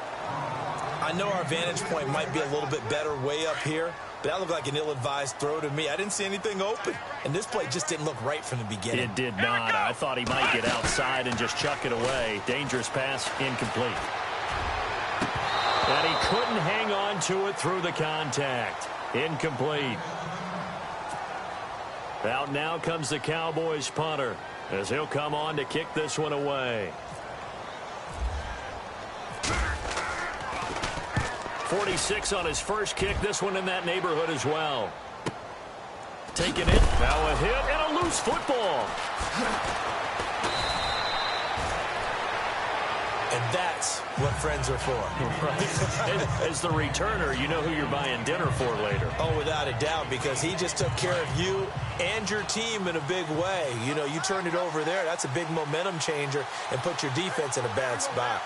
I know our vantage point might be a little bit better way up here, but that looked like an ill-advised throw to me. I didn't see anything open, and this play just didn't look right from the beginning. It did not. I thought he might get outside and just chuck it away. Dangerous pass, incomplete. And he couldn't hang on to it through the contact. Incomplete. Out now comes the Cowboys punter as he'll come on to kick this one away. 46 on his first kick. This one in that neighborhood as well. Taking it. Now a hit and a loose football. And that's what friends are for. Right. As the returner, you know who you're buying dinner for later. Oh, without a doubt, because he just took care of you and your team in a big way. You know, you turned it over there. That's a big momentum changer and put your defense in a bad spot.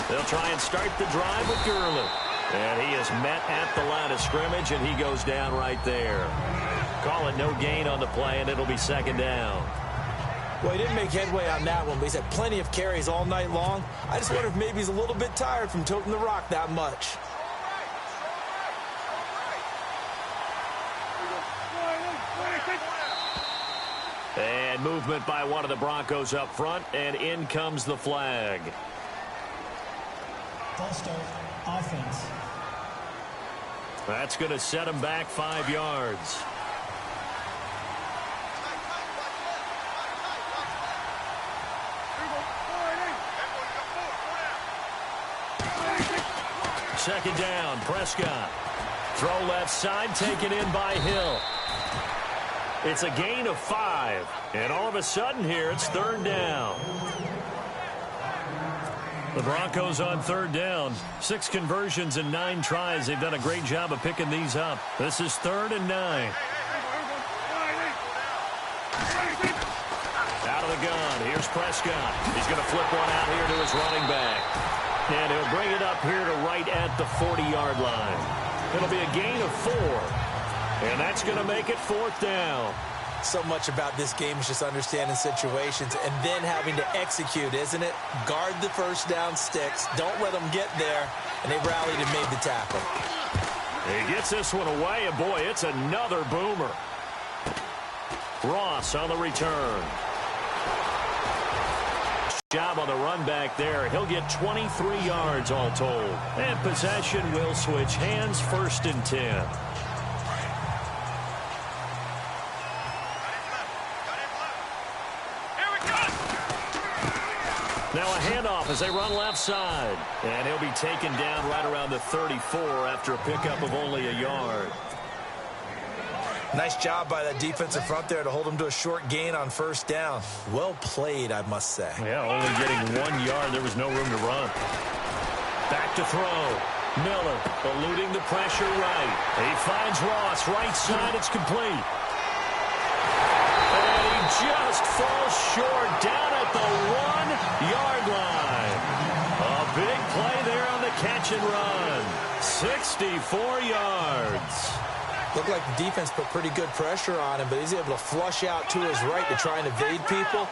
They'll try and start the drive with Gurley. And he is met at the line of scrimmage, and he goes down right there. Call it no gain on the play, and it'll be 2nd down. Well, he didn't make headway on that one, but he's had plenty of carries all night long. I just wonder if maybe he's a little bit tired from toting the rock that much. And movement by one of the Broncos up front, and in comes the flag. False start, offense. That's going to set him back 5 yards. Second down, Prescott. Throw left side, taken in by Hill. It's a gain of 5, and all of a sudden here, it's third down. The Broncos on third down. 6 conversions and 9 tries. They've done a great job of picking these up. This is 3rd and 9. Out of the gun. Here's Prescott. He's going to flip one out here to his running back. And he'll bring it up here to right at the 40-yard line. It'll be a gain of 4. And that's going to make it 4th down. So much about this game is just understanding situations and then having to execute, isn't it? Guard the first down sticks. Don't let them get there. And they rallied and made the tackle. He gets this one away, and boy, it's another boomer. Ross on the return. Job on the run back there. He'll get 23 yards all told. And possession will switch hands, 1st and 10. Now a handoff as they run left side. And he'll be taken down right around the 34 after a pickup of only a yard. Nice job by that defensive front there to hold him to a short gain on 1st down. Well played, I must say. Yeah, only getting 1 yard. There was no room to run. Back to throw. Miller eluding the pressure right. He finds Ross. Right side, it's complete. And he just falls short down at the 1-yard line. A big play there on the catch and run. 64 yards. Looked like the defense put pretty good pressure on him, but he's able to flush out to his right to try and evade people.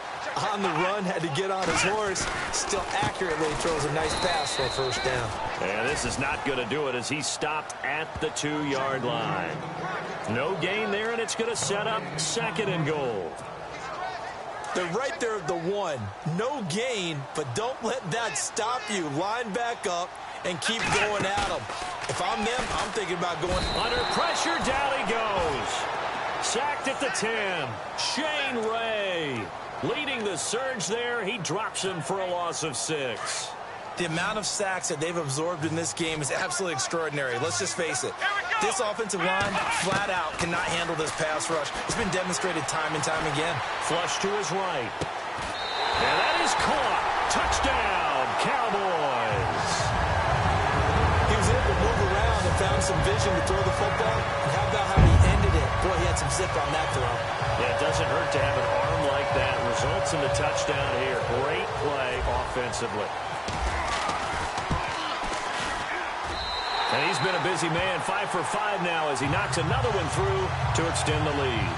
On the run, had to get on his horse. Still accurately throws a nice pass for a 1st down. And this is not going to do it as he stopped at the 2-yard line. No gain there, and it's going to set up 2nd and goal. They're right there at the 1. No gain, but don't let that stop you. Line back up and keep going at them. If I'm them, I'm thinking about going. Under pressure, down he goes. Sacked at the 10. Shane Ray leading the surge there. He drops him for a loss of 6. The amount of sacks that they've absorbed in this game is absolutely extraordinary. Let's just face it. This offensive line, flat out, cannot handle this pass rush. It's been demonstrated time and time again. Flush to his right. And that is caught. Touchdown, Cowboys. He was able to move around and found some vision to throw the football. And how about how he ended it? Boy, he had some zip on that throw. Yeah, it doesn't hurt to have an arm like that. Results in the touchdown here. Great play offensively. And he's been a busy man, 5 for 5 now as he knocks another one through to extend the lead.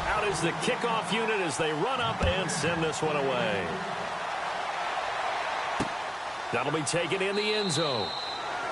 Out is the kickoff unit as they run up and send this one away. That'll be taken in the end zone.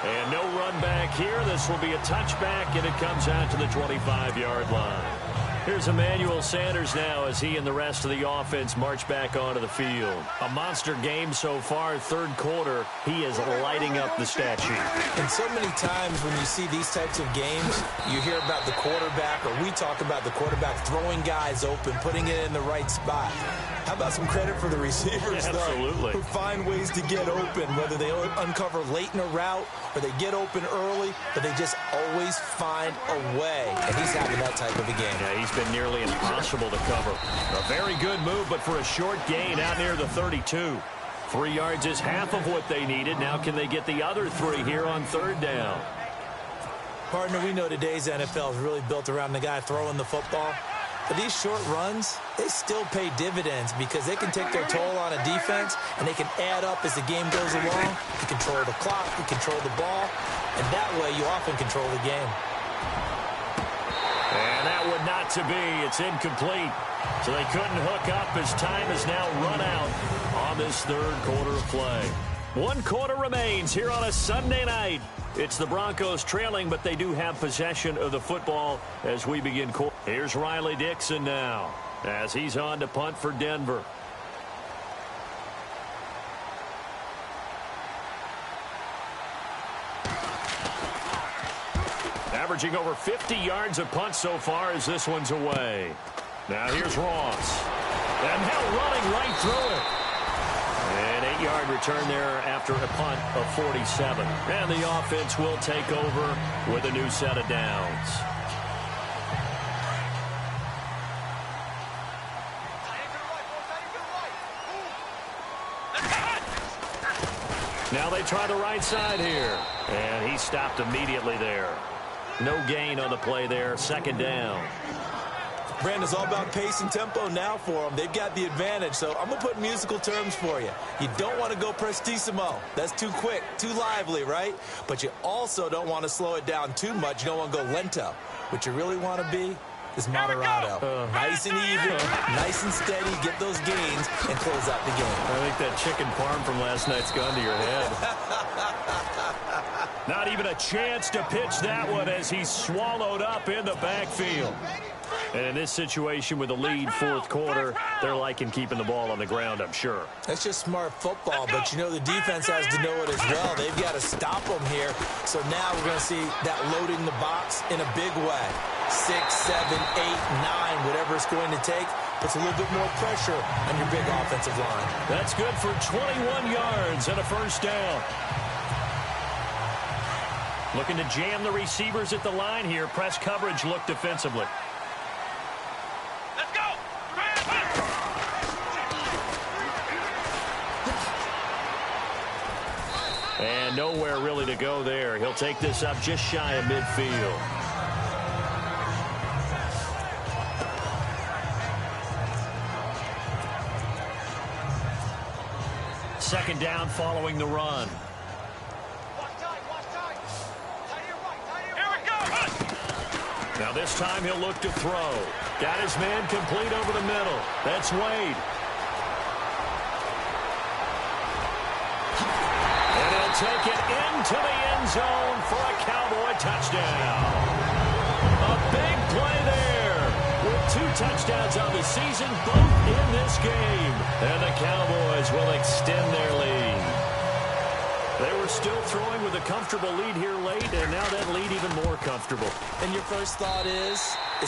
And no run back here. This will be a touchback, and it comes out to the 25-yard line. Here's Emmanuel Sanders now as he and the rest of the offense march back onto the field. A monster game so far, 3rd quarter. He is lighting up the stat sheet. And so many times when you see these types of games, you hear about the quarterback, or we talk about the quarterback throwing guys open, putting it in the right spot. How about some credit for the receivers, yeah, though, who find ways to get open, whether they uncover late in a route or they get open early, but they just always find a way. And he's having that type of a game. Yeah, he's been nearly impossible to cover. A very good move, but for a short gain out near the 32. 3 yards is half of what they needed. Now can they get the other 3 here on 3rd down? Partner, we know today's NFL is really built around the guy throwing the football. But these short runs, they still pay dividends because they can take their toll on a defense and they can add up as the game goes along. You control the clock, you control the ball, and that way you often control the game. And that would not to be. It's incomplete. So they couldn't hook up as time has now run out on this third quarter of play. 1 quarter remains here on a Sunday night. It's the Broncos trailing, but they do have possession of the football as we begin. Here's Riley Dixon now as he's on to punt for Denver. Averaging over 50 yards a punt so far as this one's away. Now here's Ross. And now running right through it. An 8-yard return there after a punt of 47. And the offense will take over with a new set of downs. Now they try the right side here. And he stopped immediately there. No gain on the play there. Second down. Brandon, it's all about pace and tempo now for them. They've got the advantage, so I'm going to put musical terms for you. You don't want to go prestissimo. That's too quick, too lively, right? But you also don't want to slow it down too much. You don't want to go lento. What you really want to be is moderato. Nice and even, nice and steady, get those gains, and close out the game. I think that chicken parm from last night's gone to your head. Not even a chance to pitch that one as he's swallowed up in the backfield. And in this situation with the lead fourth quarter, they're liking keeping the ball on the ground, I'm sure. That's just smart football, but you know the defense has to know it as well. They've got to stop them here. So now we're going to see that loading the box in a big way. 6, 7, 8, 9, whatever it's going to take, puts a little bit more pressure on your big offensive line. That's good for 21 yards and a first down. Looking to jam the receivers at the line here. Press coverage look defensively. Let's go. And nowhere really to go there. He'll take this up just shy of midfield. Second down following the run. Now this time he'll look to throw. Got his man complete over the middle. That's Wade. And he'll take it into the end zone for a Cowboy touchdown. A big play there with 2 touchdowns on the season, both in this game. And the Cowboys will extend their lead. They were still throwing with a comfortable lead here late, and now that lead even more comfortable. And your first thought is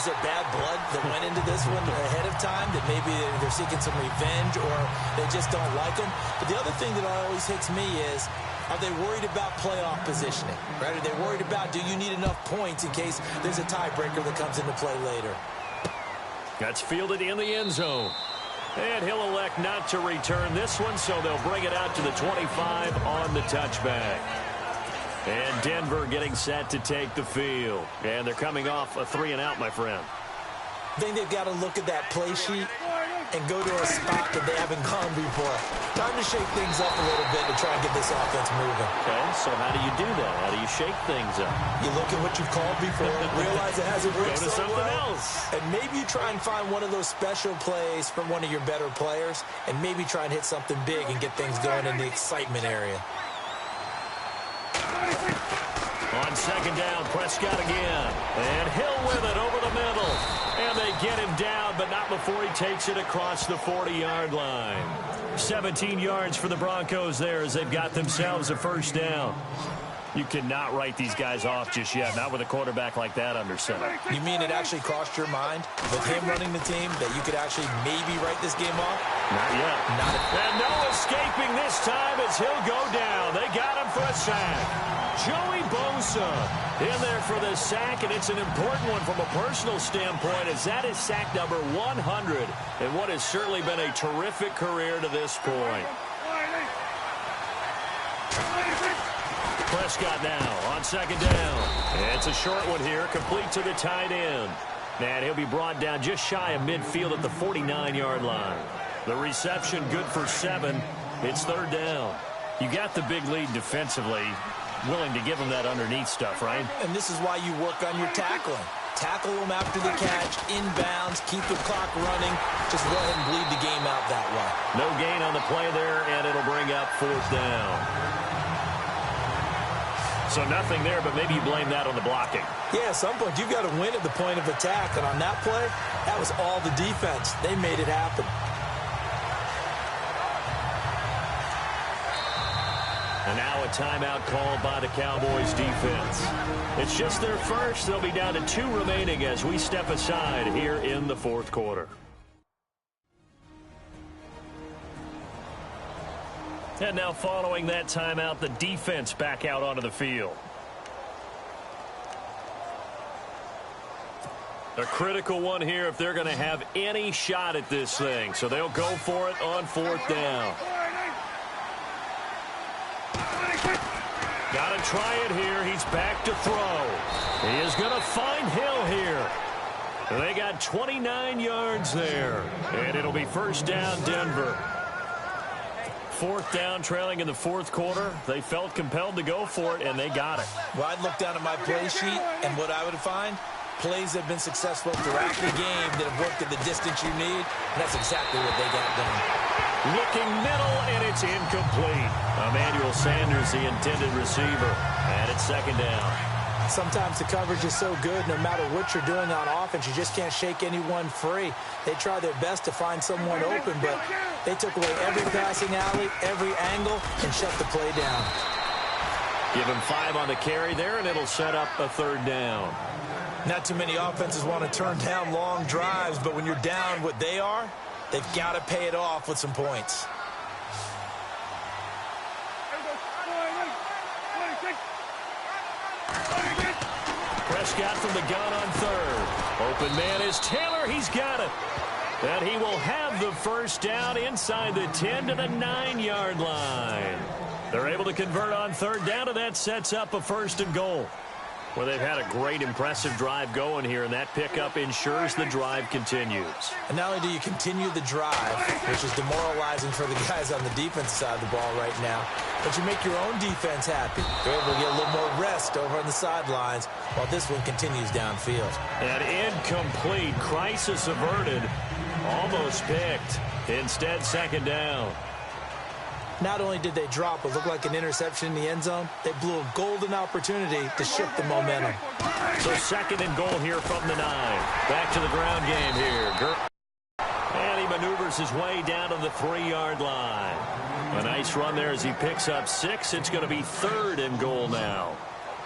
there bad blood that went into this one ahead of time, that maybe they're seeking some revenge or they just don't like them? But the other thing that always hits me is, are they worried about playoff positioning? Right? Are they worried about, do you need enough points in case there's a tiebreaker that comes into play later? That's fielded in the end zone. And he'll elect not to return this one, so they'll bring it out to the 25 on the touchback. And Denver getting set to take the field. And they're coming off a 3-and-out, my friend. I think they've got to look at that play sheet and go to a spot that they haven't gone before. Time to shake things up a little bit to try and get this offense moving. Okay, so how do you do that? How do you shake things up? You look at what you've called before, realize it hasn't worked Go to so something well, else. and maybe you try and find one of those special plays from one of your better players, and maybe try and hit something big and get things going in the excitement area. On second down, Prescott again. And Hill with it over the middle. And they get him down, but not before he takes it across the 40-yard line. 17 yards for the Broncos there as they've got themselves a first down. You cannot write these guys off just yet, not with a quarterback like that under center. You mean it actually crossed your mind with him running the team that you could actually maybe write this game off? Not yet. And no escaping this time as he'll go down. They got him for a sack. Joey Bosa in there for the sack, and it's an important one from a personal standpoint as that is sack number 100 in what has certainly been a terrific career to this point. Prescott now on second down. It's a short one here, complete to the tight end. And he'll be brought down just shy of midfield at the 49-yard line. The reception good for 7. It's third down. You got the big lead defensively. Willing to give him that underneath stuff, right? And this is why you work on your tackling. Tackle them after the catch, inbounds, keep the clock running. Just go ahead and bleed the game out that way. No gain on the play there, and it'll bring up 4th down. So nothing there, but maybe you blame that on the blocking. Yeah, at some point, you've got to win at the point of attack. And on that play, that was all the defense. They made it happen. And now a timeout called by the Cowboys defense. It's just their first. They'll be down to 2 remaining as we step aside here in the 4th quarter. And now following that timeout, the defense back out onto the field. A critical one here if they're going to have any shot at this thing. So they'll go for it on 4th down. Got to try it here. He's back to throw. He is going to find Hill here. They got 29 yards there. And it'll be 1st down, Denver. 4th down, trailing in the 4th quarter. They felt compelled to go for it, and they got it. Well, I'd look down at my play sheet, and what I would find, plays have been successful throughout the game that have worked at the distance you need, and that's exactly what they got done. Looking middle, and it's incomplete. Emmanuel Sanders, the intended receiver, and it's 2nd down. Sometimes the coverage is so good, no matter what you're doing on offense, you just can't shake anyone free. They try their best to find someone open, but they took away every passing alley, every angle, and shut the play down. Give him 5 on the carry there, and it'll set up a 3rd down. Not too many offenses want to turn down long drives, but when you're down what they are, they've got to pay it off with some points. Prescott from the gun on 3rd. Open man is Taylor. He's got it. And he will have the 1st down inside the 10 to the 9-yard line. They're able to convert on 3rd down, and that sets up a 1st and goal. Well, they've had a great, impressive drive going here, and that pickup ensures the drive continues. And not only do you continue the drive, which is demoralizing for the guys on the defense side of the ball right now, but you make your own defense happy. They're able to get a little more rest over on the sidelines while this one continues downfield. And incomplete. Crisis averted. Almost picked. Instead, 2nd down. Not only did they drop what looked like an interception in the end zone, they blew a golden opportunity to shift the momentum. So 2nd and goal here from the 9. Back to the ground game here. And he maneuvers his way down to the 3-yard line. A nice run there as he picks up 6. It's going to be 3rd and goal now.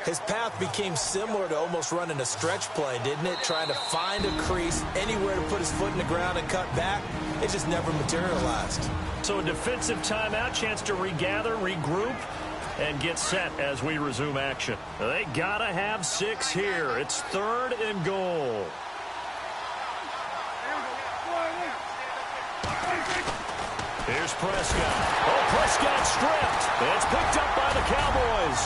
His path became similar to almost running a stretch play, didn't it? Trying to find a crease, anywhere to put his foot in the ground and cut back. It just never materialized. So a defensive timeout, chance to regather, regroup, and get set as we resume action. They got to have 6 here. It's 3rd and goal. Here's Prescott. Oh, Prescott stripped. It's picked up by the Cowboys.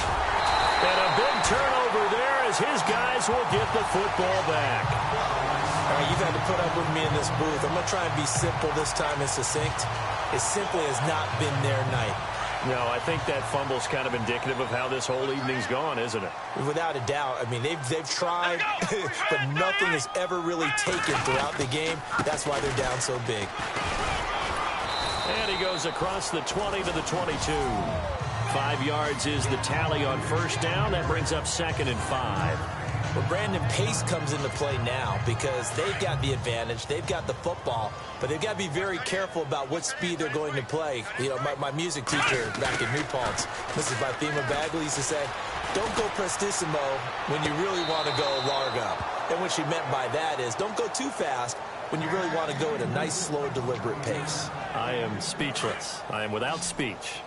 And a big turnover there as his guys will get the football back. All right, you've had to put up with me in this booth. I'm going to try and be simple this time and succinct. It simply has not been their night. No, I think that fumble's kind of indicative of how this whole evening's gone, isn't it? Without a doubt. I mean, they've tried, but nothing has ever really taken throughout the game. That's why they're down so big. And he goes across the 20 to the 22. 5 yards is the tally on 1st down. That brings up 2nd and 5. Well, Brandon, pace comes into play now because they've got the advantage. They've got the football, but they've got to be very careful about what speed they're going to play. You know, my music teacher back in New Paltz, Mrs. Fatima Bagley, used to say, don't go prestissimo when you really want to go largo. And what she meant by that is don't go too fast when you really want to go at a nice, slow, deliberate pace. I am speechless. I am without speech.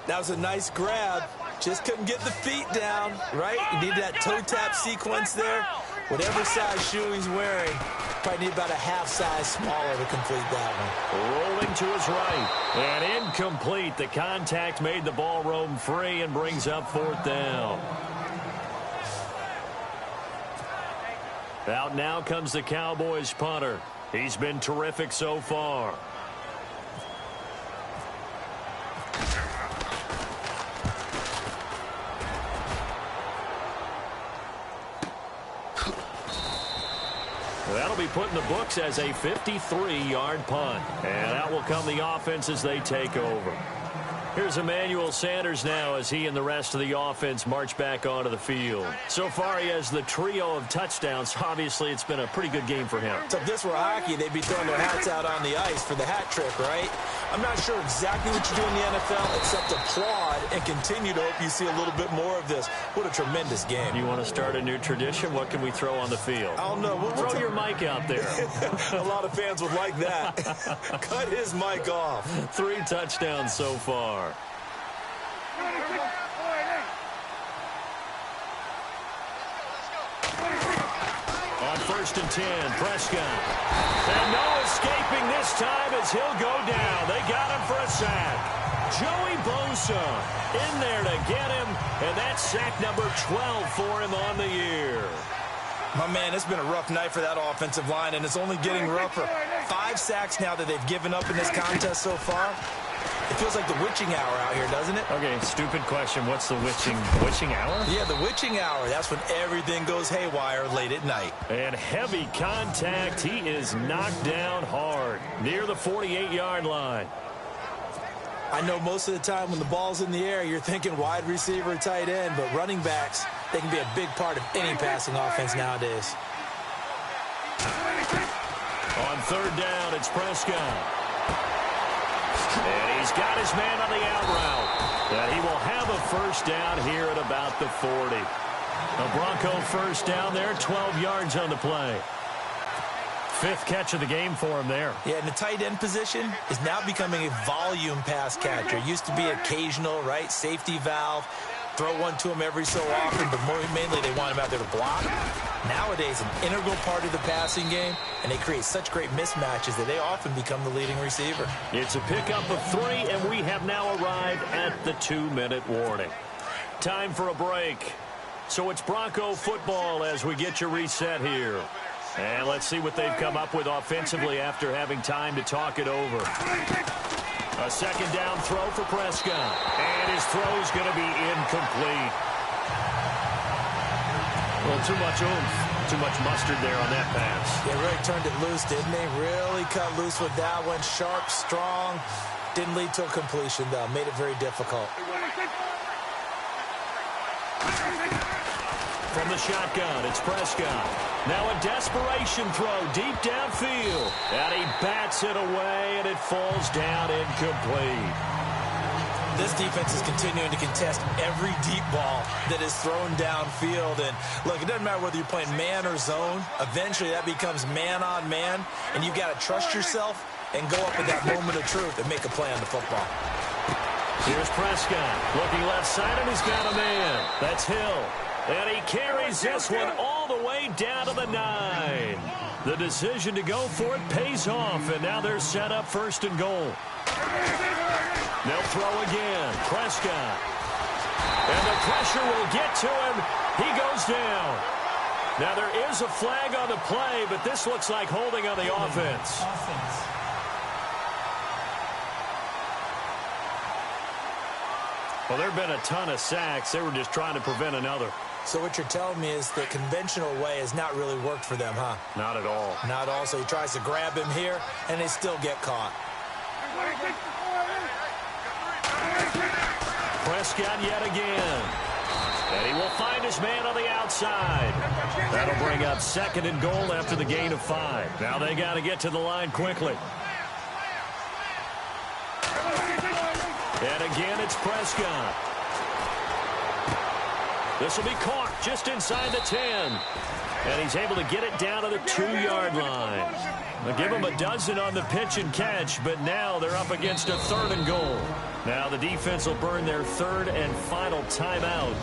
That was a nice grab. Just couldn't get the feet down, right? You need that toe tap sequence there. Whatever size shoe he's wearing, probably need about a half size smaller to complete that one. Rolling to his right. And incomplete. The contact made the ball roam free and brings up 4th down. Out now comes the Cowboys punter. He's been terrific so far. will be put in the books as a 53-yard punt. And out will come the offense as they take over. Here's Emmanuel Sanders now as he and the rest of the offense march back onto the field. So far, he has the trio of touchdowns. Obviously, it's been a pretty good game for him. So if this were hockey, they'd be throwing their hats out on the ice for the hat trick, right? I'm not sure exactly what you do in the NFL except applaud and continue to hope you see a little bit more of this. What a tremendous game. You want to start a new tradition? What can we throw on the field? I don't know. We'll throw your mic out there. A lot of fans would like that. Cut his mic off. 3 touchdowns so far. On 1st and 10, Prescott. And no escaping this time as he'll go down. They got him for a sack. Joey Bosa in there to get him, and that's sack number 12 for him on the year. My man, it's been a rough night for that offensive line, and it's only getting rougher. 5 sacks now that they've given up in this contest so far. It feels like the witching hour out here, doesn't it? Okay, stupid question. What's the witching hour? Yeah, the witching hour. That's when everything goes haywire late at night. And heavy contact. He is knocked down hard near the 48-yard line. I know most of the time when the ball's in the air, you're thinking wide receiver, tight end, but running backs, they can be a big part of any passing offense nowadays. On 3rd down, it's Prescott. And he's got his man on the out route. And he will have a first down here at about the 40. A Bronco first down there, 12 yards on the play. 5th catch of the game for him there. Yeah, and the tight end position is now becoming a volume pass catcher. It used to be occasional, right? Safety valve. Throw one to him every so often, but mainly they want him out there to block. Nowadays, an integral part of the passing game, and they create such great mismatches that they often become the leading receiver. It's a pickup of 3, and we have now arrived at the 2-minute warning. Time for a break. So it's Bronco football as we get you reset here. And let's see what they've come up with offensively after having time to talk it over. A 2nd down throw for Prescott. And his throw's going to be incomplete. Well, too much oomph, too much mustard there on that pass. They really turned it loose, didn't they? Really cut loose with that one. Sharp, strong. Didn't lead to a completion, though. Made it very difficult. From the shotgun, it's Prescott. Now a desperation throw deep downfield. And he bats it away, and it falls down incomplete. This defense is continuing to contest every deep ball that is thrown downfield. And, look, it doesn't matter whether you're playing man or zone. Eventually, that becomes man on man, and you've got to trust yourself and go up at that moment of truth and make a play on the football. Here's Prescott looking left side, and he's got a man. That's Hill. And he carries this one all the way down to the 9. The decision to go for it pays off, and now they're set up 1st and goal. They'll throw again. Prescott. And the pressure will get to him. He goes down. Now there is a flag on the play, but this looks like holding on the offense. Well, there have been a ton of sacks. They were just trying to prevent another. So what you're telling me is the conventional way has not really worked for them, huh? Not at all. Not at all. So he tries to grab him here, and they still get caught. Prescott yet again. And he will find his man on the outside. That'll bring up 2nd and goal after the gain of 5. Now they got to get to the line quickly. And again, it's Prescott. This will be caught just inside the 10. And he's able to get it down to the 2-yard line. They'll give him a dozen on the pitch and catch, but now they're up against a 3rd and goal. Now the defense will burn their 3rd and final timeout.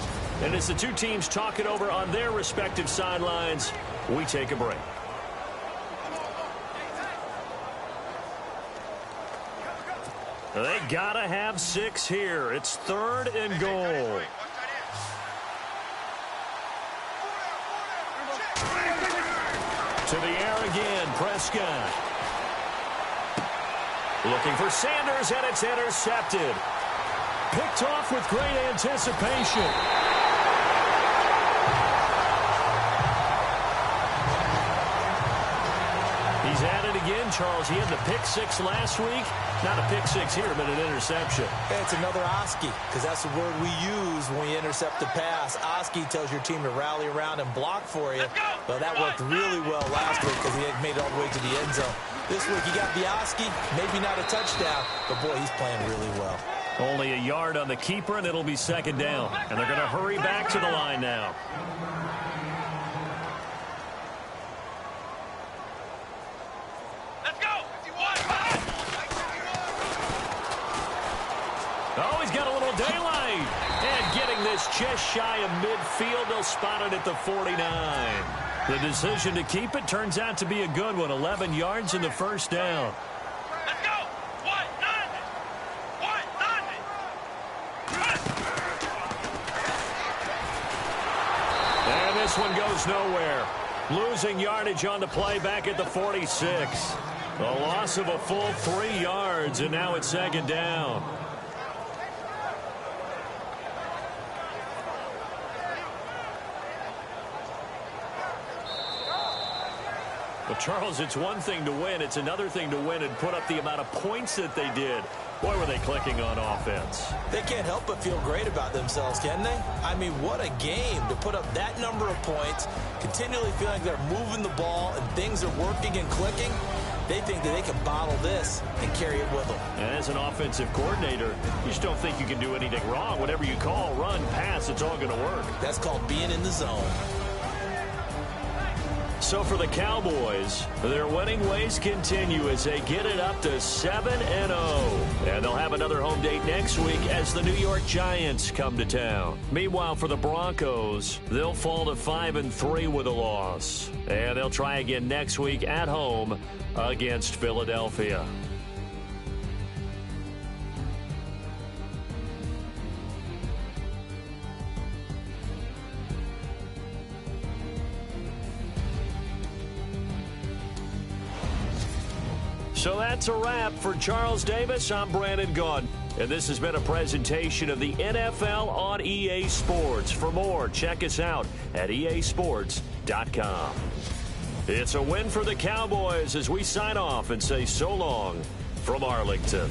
And as the two teams talk it over on their respective sidelines, we take a break. They gotta have 6 here. It's 3rd and goal. To the air again, Prescott. Looking for Sanders, and it's intercepted. Picked off with great anticipation. Charles, he had the pick six last week. Not a pick six here, but an interception. It's another Oski, because that's the word we use when we intercept the pass. Oski tells your team to rally around and block for you. Well, that worked really well last week because he had made it all the way to the end zone. This week, he got the Oski, maybe not a touchdown, but, boy, he's playing really well. Only a yard on the keeper, and it'll be second down. And they're going to hurry back to the line now. Let's go. 51. Oh, he's got a little daylight. And getting this just shy of midfield, they'll spot it at the 49. The decision to keep it turns out to be a good one. 11 yards in the first down. Let's go. 190. 190. And this one goes nowhere. Losing yardage on the play back at the 46. A loss of a full 3 yards, and now it's second down. Well, Charles, it's one thing to win. It's another thing to win and put up the amount of points that they did. Boy, were they clicking on offense. They can't help but feel great about themselves, can they? I mean, what a game to put up that number of points, continually feeling like they're moving the ball and things are working and clicking. They think that they can bottle this and carry it with them. And as an offensive coordinator, you just don't think you can do anything wrong. Whatever you call, run, pass, it's all going to work. That's called being in the zone. So for the Cowboys, their winning ways continue as they get it up to 7-0. And they'll have another home date next week as the New York Giants come to town. Meanwhile, for the Broncos, they'll fall to 5-3 with a loss. And they'll try again next week at home against Philadelphia. So that's a wrap. For Charles Davis, I'm Brandon Gaudin. And this has been a presentation of the NFL on EA Sports. For more, check us out at easports.com. It's a win for the Cowboys as we sign off and say so long from Arlington.